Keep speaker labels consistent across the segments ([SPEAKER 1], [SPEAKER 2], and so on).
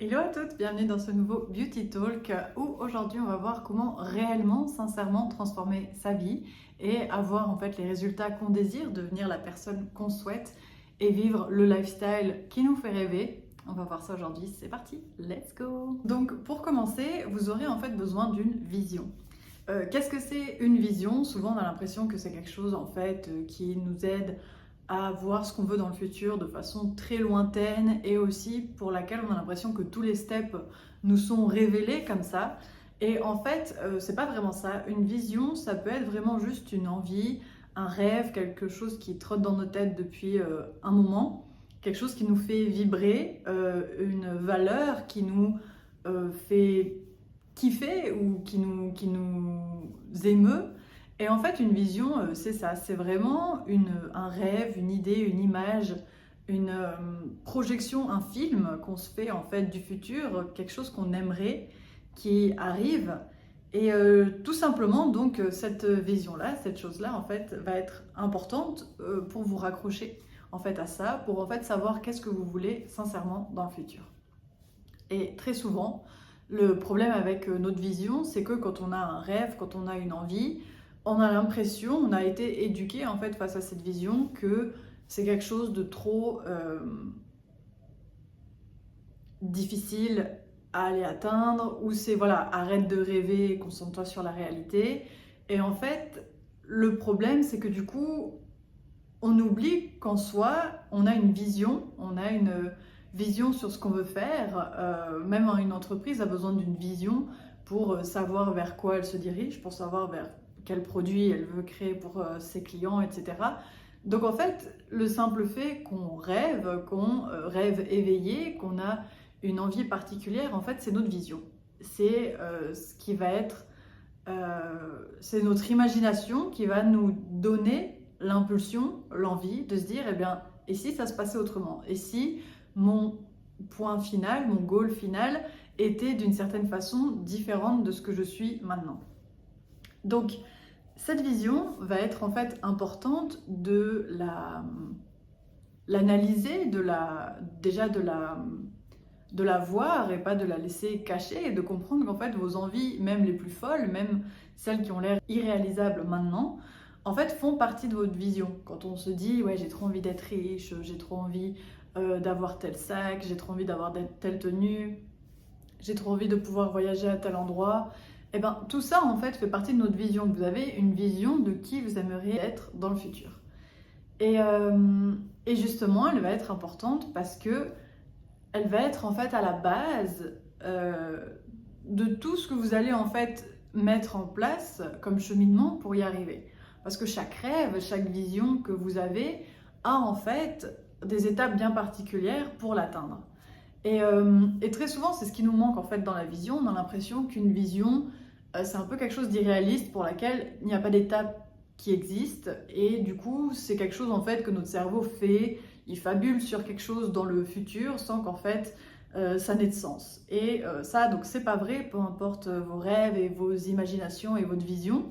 [SPEAKER 1] Hello à toutes, bienvenue dans ce nouveau Beauty Talk où aujourd'hui on va voir comment réellement, sincèrement transformer sa vie et avoir en fait les résultats qu'on désire, devenir la personne qu'on souhaite et vivre le lifestyle qui nous fait rêver. On va voir ça aujourd'hui, c'est parti, let's go! Donc pour commencer, vous aurez en fait besoin d'une vision. Qu'est-ce que c'est une vision? Souvent on a l'impression que c'est quelque chose en fait qui nous aide à voir ce qu'on veut dans le futur de façon très lointaine et aussi pour laquelle on a l'impression que tous les steps nous sont révélés comme ça. Et en fait, c'est pas vraiment ça. Une vision, ça peut être vraiment juste une envie, un rêve, quelque chose qui trotte dans nos têtes depuis un moment, quelque chose qui nous fait vibrer, une valeur qui nous fait kiffer ou qui nous émeut. Et en fait, une vision, c'est ça, c'est vraiment un rêve, une idée, une image, une projection, un film qu'on se fait en fait du futur, quelque chose qu'on aimerait qui arrive. Et tout simplement, donc, cette vision-là, cette chose-là, en fait, va être importante pour vous raccrocher en fait à ça, pour en fait savoir qu'est-ce que vous voulez sincèrement dans le futur. Et très souvent, le problème avec notre vision, c'est que quand on a un rêve, quand on a une envie, on a l'impression, on a été éduqué en fait face à cette vision que c'est quelque chose de trop difficile à aller atteindre, ou c'est voilà, arrête de rêver, concentre-toi sur la réalité. Et en fait, le problème, c'est que du coup, on oublie qu'en soi, on a une vision, on a une vision sur ce qu'on veut faire. Même une entreprise a besoin d'une vision pour savoir vers quoi elle se dirige, pour savoir vers quel produit elle veut créer pour ses clients, etc. Donc en fait, le simple fait qu'on rêve éveillé, qu'on a une envie particulière, en fait, c'est notre vision. C'est ce qui va être, c'est notre imagination qui va nous donner l'impulsion, l'envie de se dire, eh bien, et si ça se passait autrement? Et si mon point final, mon goal final était d'une certaine façon différente de ce que je suis maintenant? Donc, cette vision va être en fait importante de l'analyser, déjà de la voir et pas de la laisser cachée et de comprendre qu'en fait vos envies, même les plus folles, même celles qui ont l'air irréalisables maintenant, en fait font partie de votre vision. Quand on se dit ouais j'ai trop envie d'être riche, j'ai trop envie d'avoir tel sac, j'ai trop envie d'avoir telle tenue, j'ai trop envie de pouvoir voyager à tel endroit, et ben tout ça en fait fait partie de notre vision. Vous avez une vision de qui vous aimeriez être dans le futur. Et justement elle va être importante parce que elle va être en fait à la base de tout ce que vous allez en fait mettre en place comme cheminement pour y arriver. Parce que chaque rêve, chaque vision que vous avez a en fait des étapes bien particulières pour l'atteindre. Et très souvent, c'est ce qui nous manque en fait dans la vision. On a l'impression qu'une vision, c'est un peu quelque chose d'irréaliste pour laquelle il n'y a pas d'étape qui existe. Et du coup, c'est quelque chose en fait que notre cerveau fait. Il fabule sur quelque chose dans le futur sans qu'en fait ça n'ait de sens. Et ça, donc c'est pas vrai, peu importe vos rêves et vos imaginations et votre vision,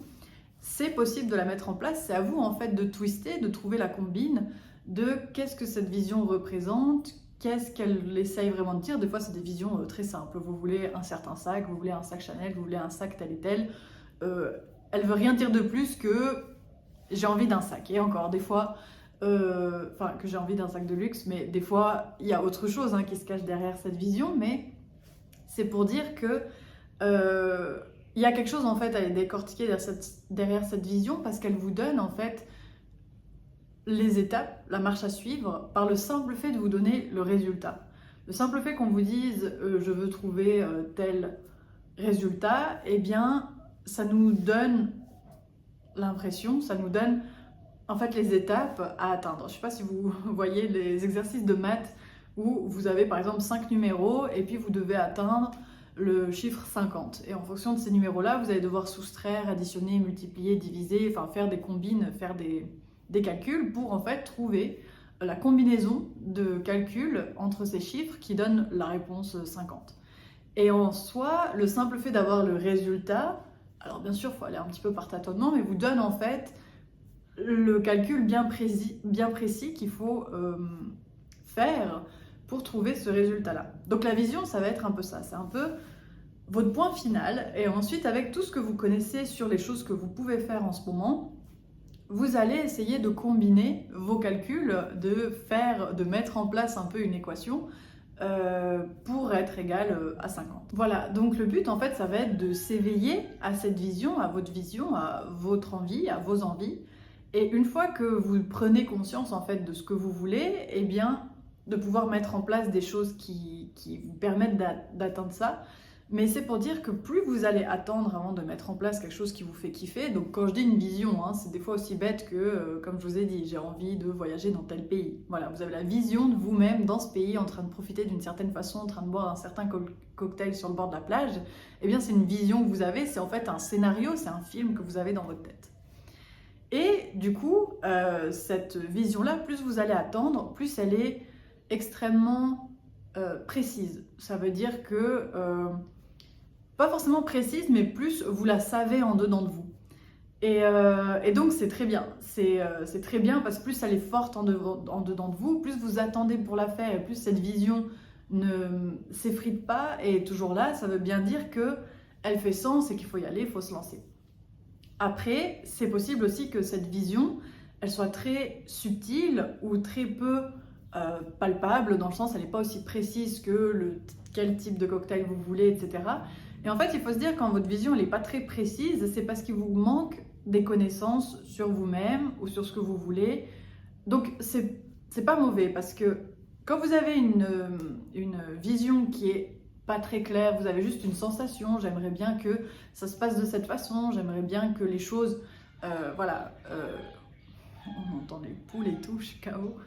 [SPEAKER 1] c'est possible de la mettre en place. C'est à vous en fait de twister, de trouver la combine de qu'est-ce que cette vision représente, qu'est-ce qu'elle essaye vraiment de dire. Des fois, c'est des visions très simples. Vous voulez un certain sac, vous voulez un sac Chanel, vous voulez un sac tel et tel. Elle veut rien dire de plus que j'ai envie d'un sac. Et encore, des fois, que j'ai envie d'un sac de luxe, mais des fois, il y a autre chose qui se cache derrière cette vision. Mais c'est pour dire que il y a quelque chose en fait à les décortiquer derrière cette vision parce qu'elle vous donne en fait les étapes, la marche à suivre, par le simple fait de vous donner le résultat. Le simple fait qu'on vous dise je veux trouver tel résultat, eh bien ça nous donne l'impression, ça nous donne en fait les étapes à atteindre. Je ne sais pas si vous voyez les exercices de maths où vous avez par exemple 5 numéros et puis vous devez atteindre le chiffre 50. Et en fonction de ces numéros-là, vous allez devoir soustraire, additionner, multiplier, diviser, enfin faire des combines, faire des calculs pour en fait trouver la combinaison de calculs entre ces chiffres qui donne la réponse 50. Et en soi, le simple fait d'avoir le résultat, alors bien sûr, il faut aller un petit peu par tâtonnement, mais vous donne en fait le calcul bien précis qu'il faut faire pour trouver ce résultat-là. Donc la vision, ça va être un peu ça, c'est un peu votre point final, et ensuite avec tout ce que vous connaissez sur les choses que vous pouvez faire en ce moment, vous allez essayer de combiner vos calculs, de mettre en place un peu une équation pour être égal à 50. Voilà, donc le but en fait ça va être de s'éveiller à cette vision, à votre envie, à vos envies, et une fois que vous prenez conscience en fait de ce que vous voulez, eh bien de pouvoir mettre en place des choses qui vous permettent d'atteindre ça. Mais c'est pour dire que plus vous allez attendre avant de mettre en place quelque chose qui vous fait kiffer, donc quand je dis une vision, hein, c'est des fois aussi bête que, comme je vous ai dit, j'ai envie de voyager dans tel pays. Voilà, vous avez la vision de vous-même dans ce pays, en train de profiter d'une certaine façon, en train de boire un certain cocktail sur le bord de la plage. Eh bien, c'est une vision que vous avez, c'est en fait un scénario, c'est un film que vous avez dans votre tête. Et du coup, cette vision-là, plus vous allez attendre, plus elle est extrêmement précise. Ça veut dire que... pas forcément précise, mais plus vous la savez en dedans de vous. Et donc c'est très bien, c'est très bien parce que plus elle est forte en dedans de vous, plus vous attendez pour la faire et plus cette vision ne s'effrite pas et est toujours là, ça veut bien dire qu'elle fait sens et qu'il faut y aller, il faut se lancer. Après, c'est possible aussi que cette vision, elle soit très subtile ou très peu palpable, dans le sens elle n'est pas aussi précise que quel type de cocktail vous voulez, etc. Et en fait, il faut se dire quand votre vision n'est pas très précise, c'est parce qu'il vous manque des connaissances sur vous-même ou sur ce que vous voulez. Donc, c'est pas mauvais parce que quand vous avez une vision qui est pas très claire, vous avez juste une sensation, j'aimerais bien que ça se passe de cette façon, j'aimerais bien que les choses, voilà, on entend les poules et tout, je suis KO.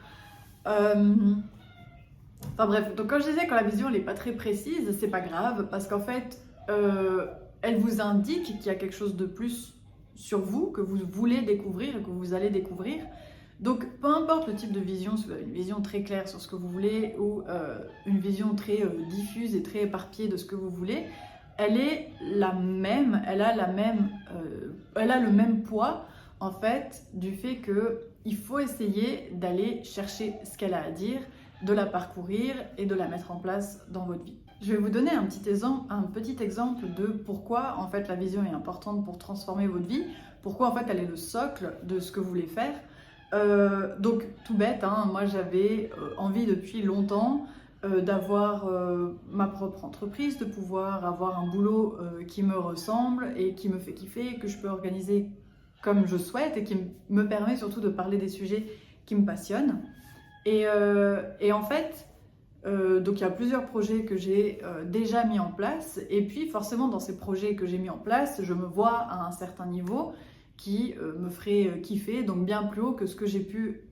[SPEAKER 1] Enfin bref, donc quand je disais quand la vision n'est pas très précise, c'est pas grave parce qu'en fait, elle vous indique qu'il y a quelque chose de plus sur vous que vous voulez découvrir et que vous allez découvrir. Donc peu importe le type de vision, si vous avez une vision très claire sur ce que vous voulez ou une vision très diffuse et très éparpillée de ce que vous voulez, elle est la même, elle a le même poids en fait du fait qu'il faut essayer d'aller chercher ce qu'elle a à dire, de la parcourir et de la mettre en place dans votre vie. Je vais vous donner un petit exemple de pourquoi en fait la vision est importante pour transformer votre vie, pourquoi en fait elle est le socle de ce que vous voulez faire. Donc tout bête, hein, moi j'avais envie depuis longtemps d'avoir ma propre entreprise, de pouvoir avoir un boulot qui me ressemble et qui me fait kiffer, que je peux organiser comme je souhaite et qui me permet surtout de parler des sujets qui me passionnent. Et en fait, donc il y a plusieurs projets que j'ai déjà mis en place et puis forcément dans ces projets que j'ai mis en place, je me vois à un certain niveau qui me ferait kiffer, donc bien plus haut que ce que j'ai pu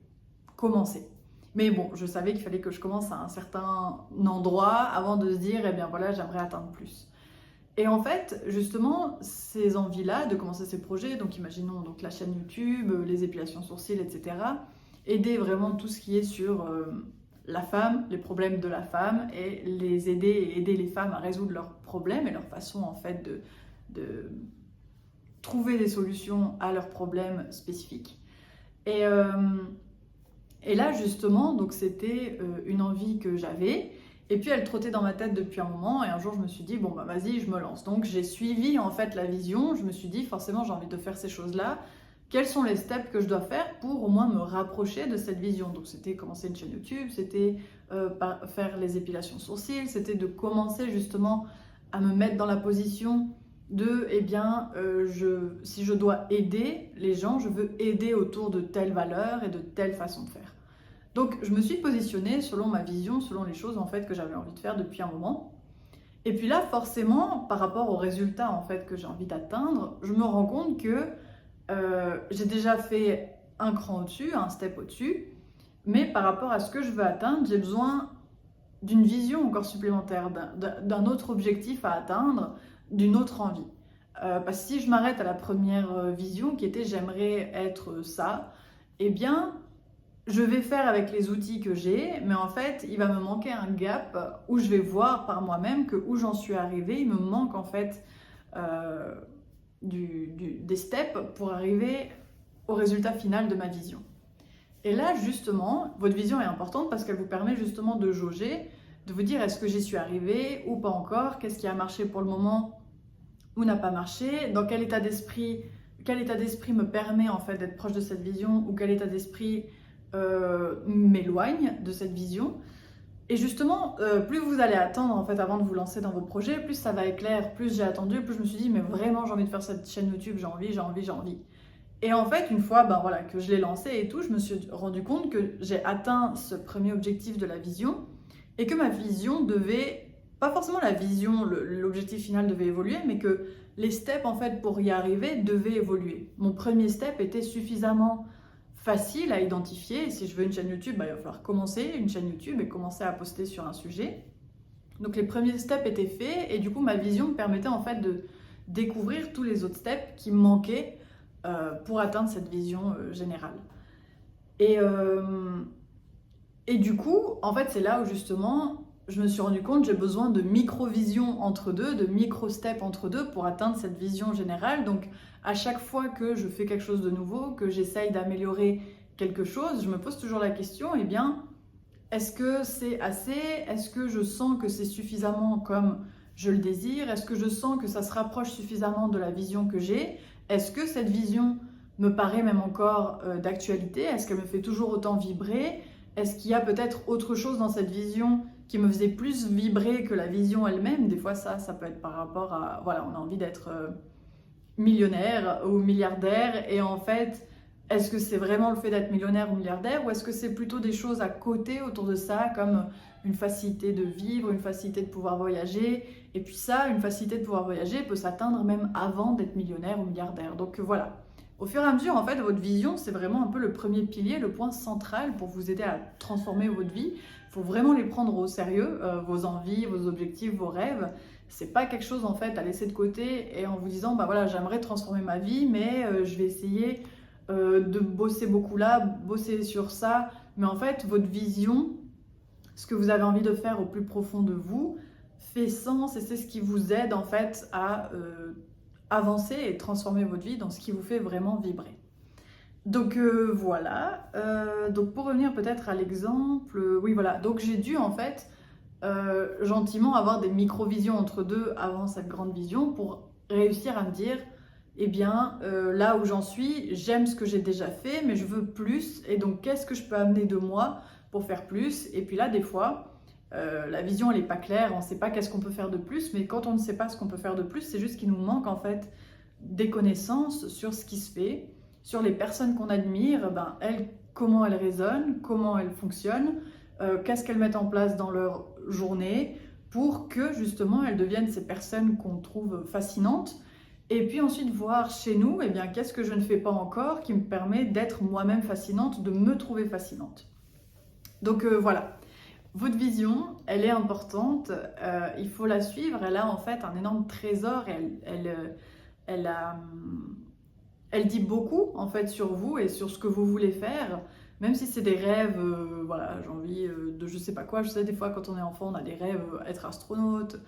[SPEAKER 1] commencer. Mais bon, je savais qu'il fallait que je commence à un certain endroit avant de se dire, eh bien voilà, j'aimerais atteindre plus. Et en fait, justement, ces envies-là de commencer ces projets, donc imaginons donc la chaîne YouTube, les épilations sourcils, etc., aider vraiment tout ce qui est sur la femme, les problèmes de la femme, et les aider les femmes à résoudre leurs problèmes et leur façon en fait de trouver des solutions à leurs problèmes spécifiques. Et là justement, donc c'était une envie que j'avais, et puis elle trottait dans ma tête depuis un moment, et un jour je me suis dit, bon bah vas-y, je me lance. Donc j'ai suivi en fait la vision, je me suis dit forcément j'ai envie de faire ces choses-là, quels sont les steps que je dois faire pour au moins me rapprocher de cette vision. Donc c'était commencer une chaîne YouTube, c'était faire les épilations sourcils, c'était de commencer justement à me mettre dans la position de, eh bien, si je dois aider les gens, je veux aider autour de telle valeur et de telle façon de faire. Donc je me suis positionnée selon ma vision, selon les choses en fait que j'avais envie de faire depuis un moment. Et puis là, forcément, par rapport aux résultats en fait que j'ai envie d'atteindre, je me rends compte que j'ai déjà fait un cran au-dessus, un step au-dessus, mais par rapport à ce que je veux atteindre, j'ai besoin d'une vision encore supplémentaire, d'un autre objectif à atteindre, d'une autre envie. Parce que si je m'arrête à la première vision qui était j'aimerais être ça, eh bien je vais faire avec les outils que j'ai, mais en fait il va me manquer un gap où je vais voir par moi-même que où j'en suis arrivée, il me manque en fait des steps pour arriver au résultat final de ma vision. Et là, justement, votre vision est importante parce qu'elle vous permet justement de jauger, de vous dire est-ce que j'y suis arrivée ou pas encore, qu'est-ce qui a marché pour le moment ou n'a pas marché, dans quel état d'esprit me permet en fait d'être proche de cette vision ou quel état d'esprit m'éloigne de cette vision. Et justement, plus vous allez attendre en fait avant de vous lancer dans vos projets, plus ça va être clair, plus j'ai attendu, plus je me suis dit mais vraiment j'ai envie de faire cette chaîne YouTube, j'ai envie. Et en fait, une fois voilà, que je l'ai lancée et tout, je me suis rendu compte que j'ai atteint ce premier objectif de la vision et que ma vision devait, pas forcément la vision, l'objectif final devait évoluer, mais que les steps en fait pour y arriver devaient évoluer. Mon premier step était suffisamment facile à identifier. Si je veux une chaîne YouTube, il va falloir commencer une chaîne YouTube et commencer à poster sur un sujet. Donc les premiers steps étaient faits et du coup ma vision me permettait en fait de découvrir tous les autres steps qui me manquaient pour atteindre cette vision générale. Et du coup, en fait, c'est là où justement je me suis rendu compte que j'ai besoin de micro-visions entre deux, de micro-steps entre deux pour atteindre cette vision générale. Donc à chaque fois que je fais quelque chose de nouveau, que j'essaye d'améliorer quelque chose, je me pose toujours la question, eh bien, est-ce que c'est assez? Est-ce que je sens que c'est suffisamment comme je le désire? Est-ce que je sens que ça se rapproche suffisamment de la vision que j'ai? Est-ce que cette vision me paraît même encore d'actualité? Est-ce qu'elle me fait toujours autant vibrer? Est-ce qu'il y a peut-être autre chose dans cette vision qui me faisait plus vibrer que la vision elle-même? Des fois, ça peut être par rapport à... Voilà, on a envie d'être millionnaire ou milliardaire et en fait, est-ce que c'est vraiment le fait d'être millionnaire ou milliardaire ou est-ce que c'est plutôt des choses à côté autour de ça comme une facilité de vivre, une facilité de pouvoir voyager et puis ça, une facilité de pouvoir voyager peut s'atteindre même avant d'être millionnaire ou milliardaire. Donc voilà, au fur et à mesure en fait, votre vision c'est vraiment un peu le premier pilier, le point central pour vous aider à transformer votre vie. Il faut vraiment les prendre au sérieux, vos envies, vos objectifs, vos rêves. C'est pas quelque chose en fait à laisser de côté et en vous disant bah voilà j'aimerais transformer ma vie mais je vais essayer de bosser beaucoup là, bosser sur ça. Mais en fait votre vision, ce que vous avez envie de faire au plus profond de vous fait sens et c'est ce qui vous aide en fait à avancer et transformer votre vie dans ce qui vous fait vraiment vibrer. Donc voilà, donc pour revenir peut-être à l'exemple, oui voilà, donc j'ai dû en fait gentiment avoir des micro-visions entre deux avant cette grande vision pour réussir à me dire eh bien là où j'en suis, j'aime ce que j'ai déjà fait mais je veux plus et donc qu'est-ce que je peux amener de moi pour faire plus? Et puis là des fois la vision elle n'est pas claire, on ne sait pas qu'est-ce qu'on peut faire de plus, mais quand on ne sait pas ce qu'on peut faire de plus, c'est juste qu'il nous manque en fait des connaissances sur ce qui se fait, sur les personnes qu'on admire, ben, elles, comment elles résonnent, comment elles fonctionnent, qu'est-ce qu'elles mettent en place dans leur journée pour que justement elles deviennent ces personnes qu'on trouve fascinantes. Et puis ensuite voir chez nous, eh bien, qu'est-ce que je ne fais pas encore qui me permet d'être moi-même fascinante, de me trouver fascinante. Donc voilà, votre vision, elle est importante, il faut la suivre, elle a en fait un énorme trésor, elle dit beaucoup en fait sur vous et sur ce que vous voulez faire, même si c'est des rêves, voilà, j'ai envie de je sais pas quoi, je sais des fois quand on est enfant on a des rêves, être astronaute,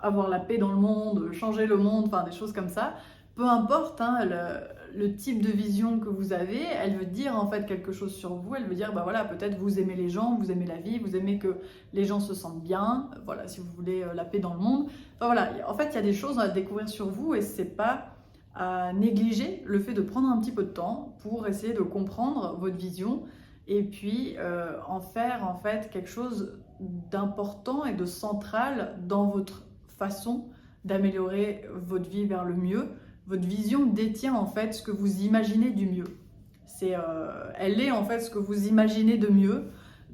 [SPEAKER 1] avoir la paix dans le monde, changer le monde, enfin des choses comme ça. Peu importe hein, le type de vision que vous avez, elle veut dire en fait quelque chose sur vous, elle veut dire bah voilà, peut-être vous aimez les gens, vous aimez la vie, vous aimez que les gens se sentent bien, voilà, si vous voulez la paix dans le monde. Enfin voilà, en fait il y a des choses à découvrir sur vous et c'est pas à négliger le fait de prendre un petit peu de temps pour essayer de comprendre votre vision et puis en faire en fait quelque chose d'important et de central dans votre façon d'améliorer votre vie vers le mieux. Votre vision détient en fait ce que vous imaginez du mieux. Elle est en fait ce que vous imaginez de mieux.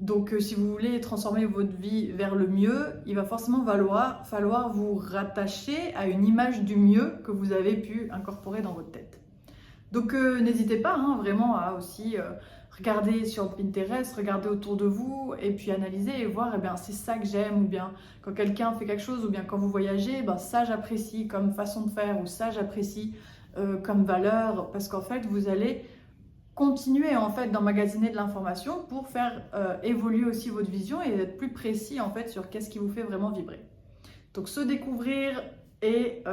[SPEAKER 1] Donc si vous voulez transformer votre vie vers le mieux, il va forcément falloir vous rattacher à une image du mieux que vous avez pu incorporer dans votre tête. Donc n'hésitez pas hein, vraiment à aussi regarder sur Pinterest, regarder autour de vous et puis analyser et voir eh bien, c'est ça que j'aime ou bien quand quelqu'un fait quelque chose ou bien quand vous voyagez, ben, ça j'apprécie comme façon de faire ou ça j'apprécie comme valeur parce qu'en fait vous allez continuer en fait d'emmagasiner de l'information pour faire évoluer aussi votre vision et être plus précis en fait sur qu'est-ce qui vous fait vraiment vibrer. Donc se découvrir et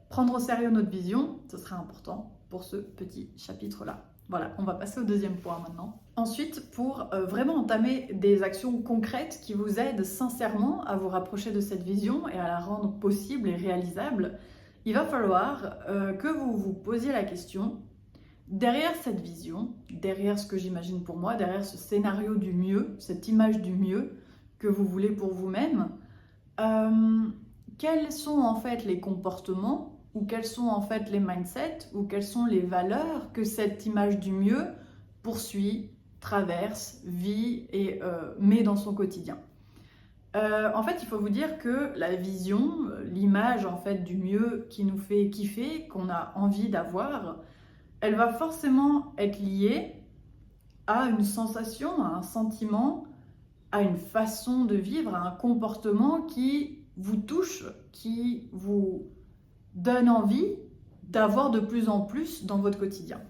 [SPEAKER 1] prendre au sérieux notre vision, ce sera important pour ce petit chapitre-là. Voilà, on va passer au deuxième point maintenant. Ensuite, pour vraiment entamer des actions concrètes qui vous aident sincèrement à vous rapprocher de cette vision et à la rendre possible et réalisable, il va falloir que vous vous posiez la question, derrière cette vision, derrière ce que j'imagine pour moi, derrière ce scénario du mieux, cette image du mieux que vous voulez pour vous-même, quels sont en fait les comportements ou quels sont en fait les mindsets ou quelles sont les valeurs que cette image du mieux poursuit, traverse, vit et met dans son quotidien. En fait, il faut vous dire que la vision, l'image en fait du mieux qui nous fait kiffer, qu'on a envie d'avoir, elle va forcément être liée à une sensation, à un sentiment, à une façon de vivre, à un comportement qui vous touche, qui vous donne envie d'avoir de plus en plus dans votre quotidien.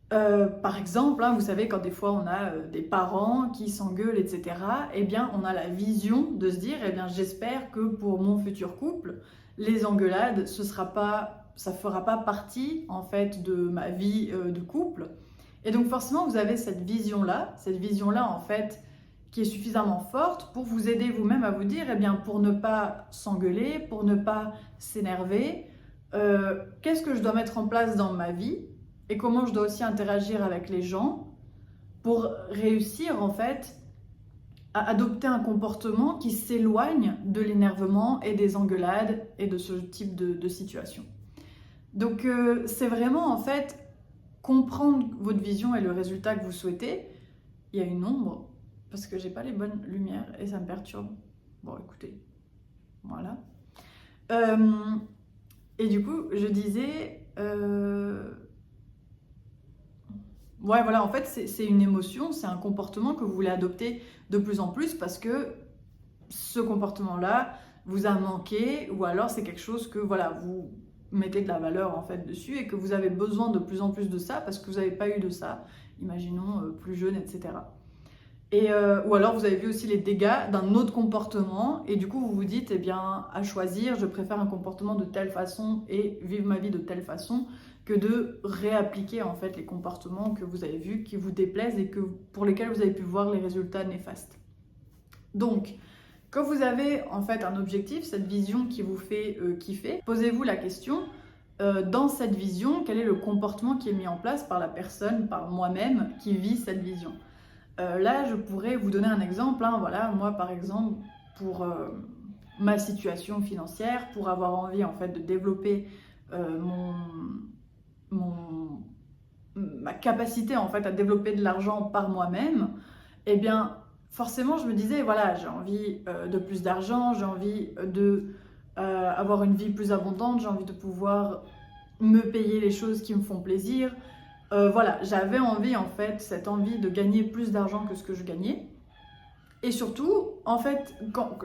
[SPEAKER 1] Par exemple, vous savez, quand des fois on a des parents qui s'engueulent, etc., eh bien on a la vision de se dire, eh bien j'espère que pour mon futur couple, les engueulades, ça fera pas partie en fait de ma vie de couple. Et donc forcément vous avez cette vision-là en fait qui est suffisamment forte pour vous aider vous-même à vous dire, eh bien pour ne pas s'engueuler, pour ne pas s'énerver, qu'est-ce que je dois mettre en place dans ma vie et comment je dois aussi interagir avec les gens pour réussir en fait à adopter un comportement qui s'éloigne de l'énervement et des engueulades et de ce type de situation. Donc c'est vraiment en fait comprendre votre vision et le résultat que vous souhaitez. Il y a une ombre parce que j'ai pas les bonnes lumières et ça me perturbe. Bon écoutez, voilà. Et du coup je disais... Ouais, voilà, en fait, c'est une émotion, c'est un comportement que vous voulez adopter de plus en plus parce que ce comportement-là vous a manqué ou alors c'est quelque chose que, voilà, vous mettez de la valeur en fait dessus et que vous avez besoin de plus en plus de ça parce que vous n'avez pas eu de ça, imaginons plus jeune, etc. Ou alors vous avez vu aussi les dégâts d'un autre comportement et du coup vous vous dites, eh bien, à choisir, je préfère un comportement de telle façon et vivre ma vie de telle façon que de réappliquer en fait les comportements que vous avez vus, qui vous déplaisent et pour lesquels vous avez pu voir les résultats néfastes. Donc, quand vous avez en fait un objectif, cette vision qui vous fait kiffer, posez-vous la question, dans cette vision, quel est le comportement qui est mis en place par la personne, par moi-même, qui vit cette vision. Là, je pourrais vous donner un exemple, voilà, moi par exemple, pour ma situation financière, pour avoir envie en fait de développer ma capacité en fait à développer de l'argent par moi-même, eh bien forcément je me disais voilà, j'ai envie de plus d'argent, j'ai envie de avoir une vie plus abondante, j'ai envie de pouvoir me payer les choses qui me font plaisir. Voilà, j'avais envie en fait, cette envie de gagner plus d'argent que ce que je gagnais. Et surtout, en fait,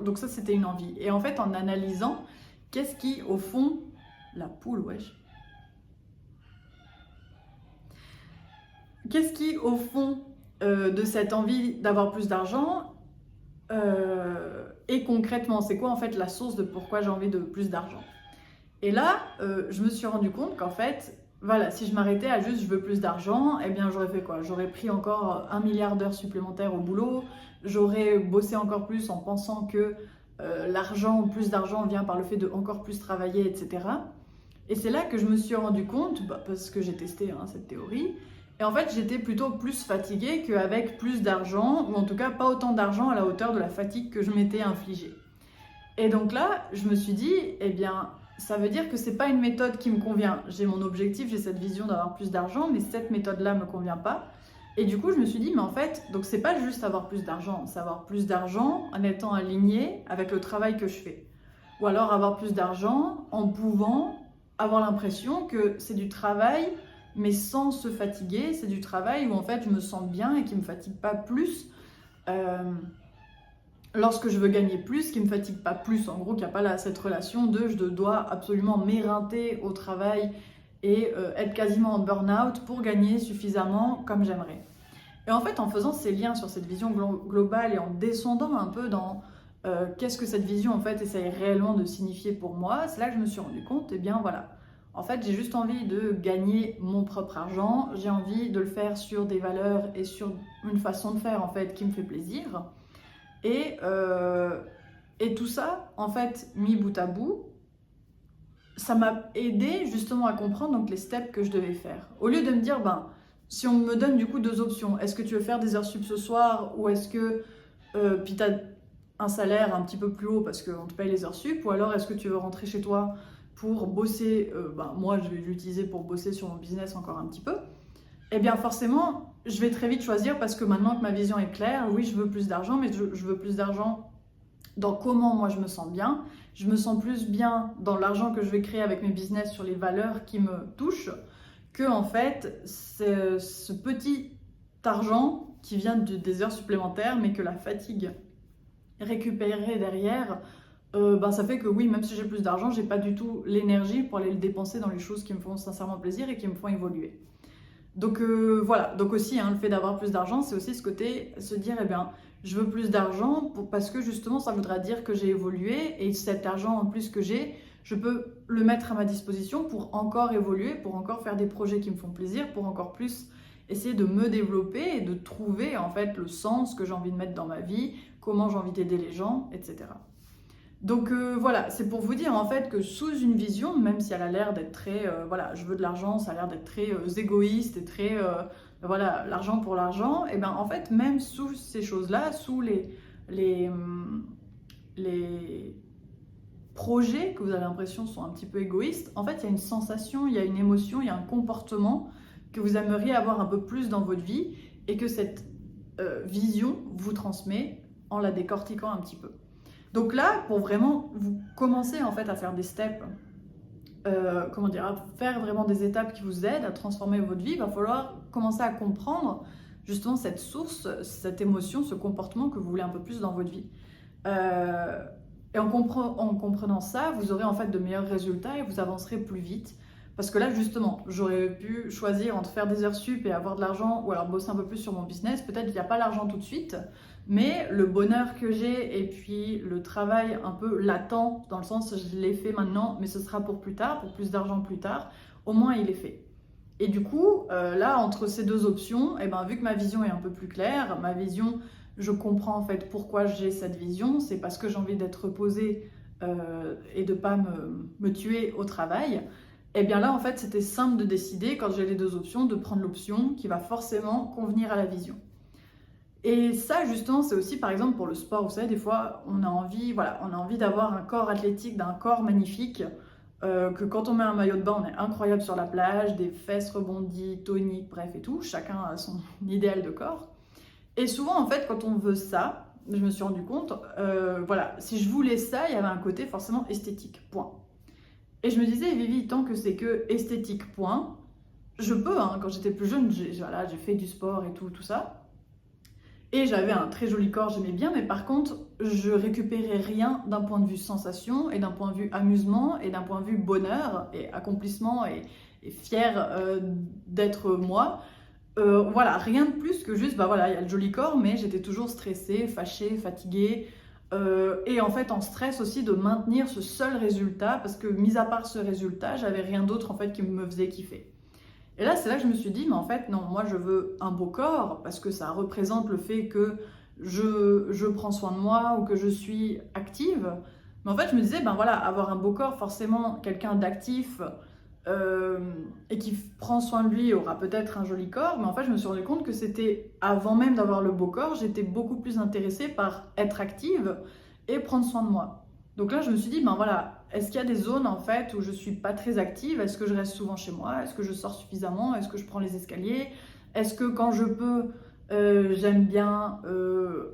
[SPEAKER 1] donc ça c'était une envie. Et en fait, en analysant, qu'est-ce qui au fond, la poule, wesh. Qu'est-ce qui, au fond de cette envie d'avoir plus d'argent et concrètement, c'est quoi en fait la source de pourquoi j'ai envie de plus d'argent? Et là, je me suis rendu compte qu'en fait, voilà, si je m'arrêtais à juste je veux plus d'argent, eh bien j'aurais fait quoi? J'aurais pris encore 1 milliard d'heures supplémentaires au boulot, j'aurais bossé encore plus en pensant que plus d'argent vient par le fait de encore plus travailler, etc. Et c'est là que je me suis rendu compte, parce que j'ai testé cette théorie, et en fait j'étais plutôt plus fatiguée qu'avec plus d'argent, ou en tout cas pas autant d'argent à la hauteur de la fatigue que je m'étais infligée. Et donc là, je me suis dit, eh bien, ça veut dire que c'est pas une méthode qui me convient. J'ai mon objectif, j'ai cette vision d'avoir plus d'argent, mais cette méthode-là me convient pas. Et du coup, je me suis dit, mais en fait, donc c'est pas juste avoir plus d'argent, c'est avoir plus d'argent en étant aligné avec le travail que je fais. Ou alors avoir plus d'argent en pouvant avoir l'impression que c'est du travail, mais sans se fatiguer. C'est du travail où en fait je me sens bien et qui me fatigue pas plus. Lorsque je veux gagner plus, qui me fatigue pas plus, en gros, qu'il n'y a pas cette relation de je dois absolument m'éreinter au travail et être quasiment en burn-out pour gagner suffisamment comme j'aimerais. Et en fait, en faisant ces liens sur cette vision globale et en descendant un peu dans qu'est-ce que cette vision en fait essaye réellement de signifier pour moi, c'est là que je me suis rendu compte, eh bien voilà, En fait, j'ai juste envie de gagner mon propre argent, j'ai envie de le faire sur des valeurs et sur une façon de faire en fait qui me fait plaisir. Et, euh, et tout ça, en fait, mis bout à bout, ça m'a aidé justement à comprendre donc les steps que je devais faire. Au lieu de me dire, ben, si on me donne du coup deux options, est-ce que tu veux faire des heures sup ce soir ou est-ce que puis tu as un salaire un petit peu plus haut parce qu'on te paye les heures sup, ou alors est-ce que tu veux rentrer chez toi pour bosser, ben, moi je vais l'utiliser pour bosser sur mon business encore un petit peu, eh bien forcément je vais très vite choisir parce que maintenant que ma vision est claire, oui je veux plus d'argent, mais je veux plus d'argent dans comment moi je me sens bien. Je me sens plus bien dans l'argent que je vais créer avec mes business sur les valeurs qui me touchent que en fait ce petit argent qui vient des heures supplémentaires mais que la fatigue récupérée derrière, ben ça fait que oui, même si j'ai plus d'argent, j'ai pas du tout l'énergie pour aller le dépenser dans les choses qui me font sincèrement plaisir et qui me font évoluer. Donc voilà, donc aussi hein, le fait d'avoir plus d'argent, c'est aussi ce côté, se dire, eh bien, je veux plus d'argent parce que justement, ça voudra dire que j'ai évolué et cet argent en plus que j'ai, je peux le mettre à ma disposition pour encore évoluer, pour encore faire des projets qui me font plaisir, pour encore plus essayer de me développer et de trouver en fait le sens que j'ai envie de mettre dans ma vie, comment j'ai envie d'aider les gens, etc. Donc voilà, c'est pour vous dire en fait que sous une vision, même si elle a l'air d'être très, voilà, je veux de l'argent, ça a l'air d'être très égoïste et très, voilà, l'argent pour l'argent, et bien en fait, même sous ces choses-là, sous les, les projets que vous avez l'impression sont un petit peu égoïstes, en fait, il y a une sensation, il y a une émotion, il y a un comportement que vous aimeriez avoir un peu plus dans votre vie et que cette vision vous transmet en la décortiquant un petit peu. Donc là, pour vraiment vous commencer en fait à faire des steps, comment dire, à faire vraiment des étapes qui vous aident à transformer votre vie, il va falloir commencer à comprendre justement cette source, cette émotion, ce comportement que vous voulez un peu plus dans votre vie. Et en comprenant ça, vous aurez en fait de meilleurs résultats et vous avancerez plus vite. Parce que là, justement, j'aurais pu choisir entre faire des heures sup et avoir de l'argent ou alors bosser un peu plus sur mon business. Peut-être qu'il n'y a pas l'argent tout de suite, mais le bonheur que j'ai et puis le travail un peu latent, dans le sens je l'ai fait maintenant, mais ce sera pour plus tard, pour plus d'argent plus tard, au moins il est fait. Et du coup, là, entre ces deux options, eh ben, vu que ma vision est un peu plus claire, ma vision, je comprends en fait pourquoi j'ai cette vision, c'est parce que j'ai envie d'être reposée et de ne pas me tuer au travail. Et bien là, en fait, c'était simple de décider, quand j'ai les deux options, de prendre l'option qui va forcément convenir à la vision. Et ça, justement, c'est aussi, par exemple, pour le sport. Vous savez, des fois, on a envie, voilà, on a envie d'avoir un corps athlétique, d'un corps magnifique, que quand on met un maillot de bain, on est incroyable sur la plage, des fesses rebondies, toniques, bref et tout. Chacun a son idéal de corps. Et souvent, en fait, quand on veut ça, je me suis rendu compte, voilà, si je voulais ça, il y avait un côté forcément esthétique, point. Et je me disais, Vivi, tant que c'est que esthétique, point, je peux, hein, quand j'étais plus jeune, voilà, j'ai fait du sport et tout ça. Et j'avais un très joli corps, j'aimais bien, mais par contre, je récupérais rien d'un point de vue sensation et d'un point de vue amusement et d'un point de vue bonheur et accomplissement et fier d'être moi. Voilà, rien de plus que juste, bah voilà, il y a le joli corps, mais j'étais toujours stressée, fâchée, fatiguée. Et en fait en stress aussi de maintenir ce seul résultat parce que mis à part ce résultat, j'avais rien d'autre en fait qui me faisait kiffer. Et là c'est là que je me suis dit mais en fait non, moi je veux un beau corps parce que ça représente le fait que je prends soin de moi ou que je suis active. Mais en fait je me disais ben voilà, avoir un beau corps, forcément quelqu'un d'actif et qui prend soin de lui aura peut-être un joli corps, mais en fait je me suis rendu compte que c'était avant même d'avoir le beau corps, j'étais beaucoup plus intéressée par être active et prendre soin de moi. Donc là je me suis dit ben voilà, est-ce qu'il y a des zones en fait où je suis pas très active? Est-ce que je reste souvent chez moi? Est-ce que je sors suffisamment? Est-ce que je prends les escaliers? Est-ce que quand je peux j'aime bien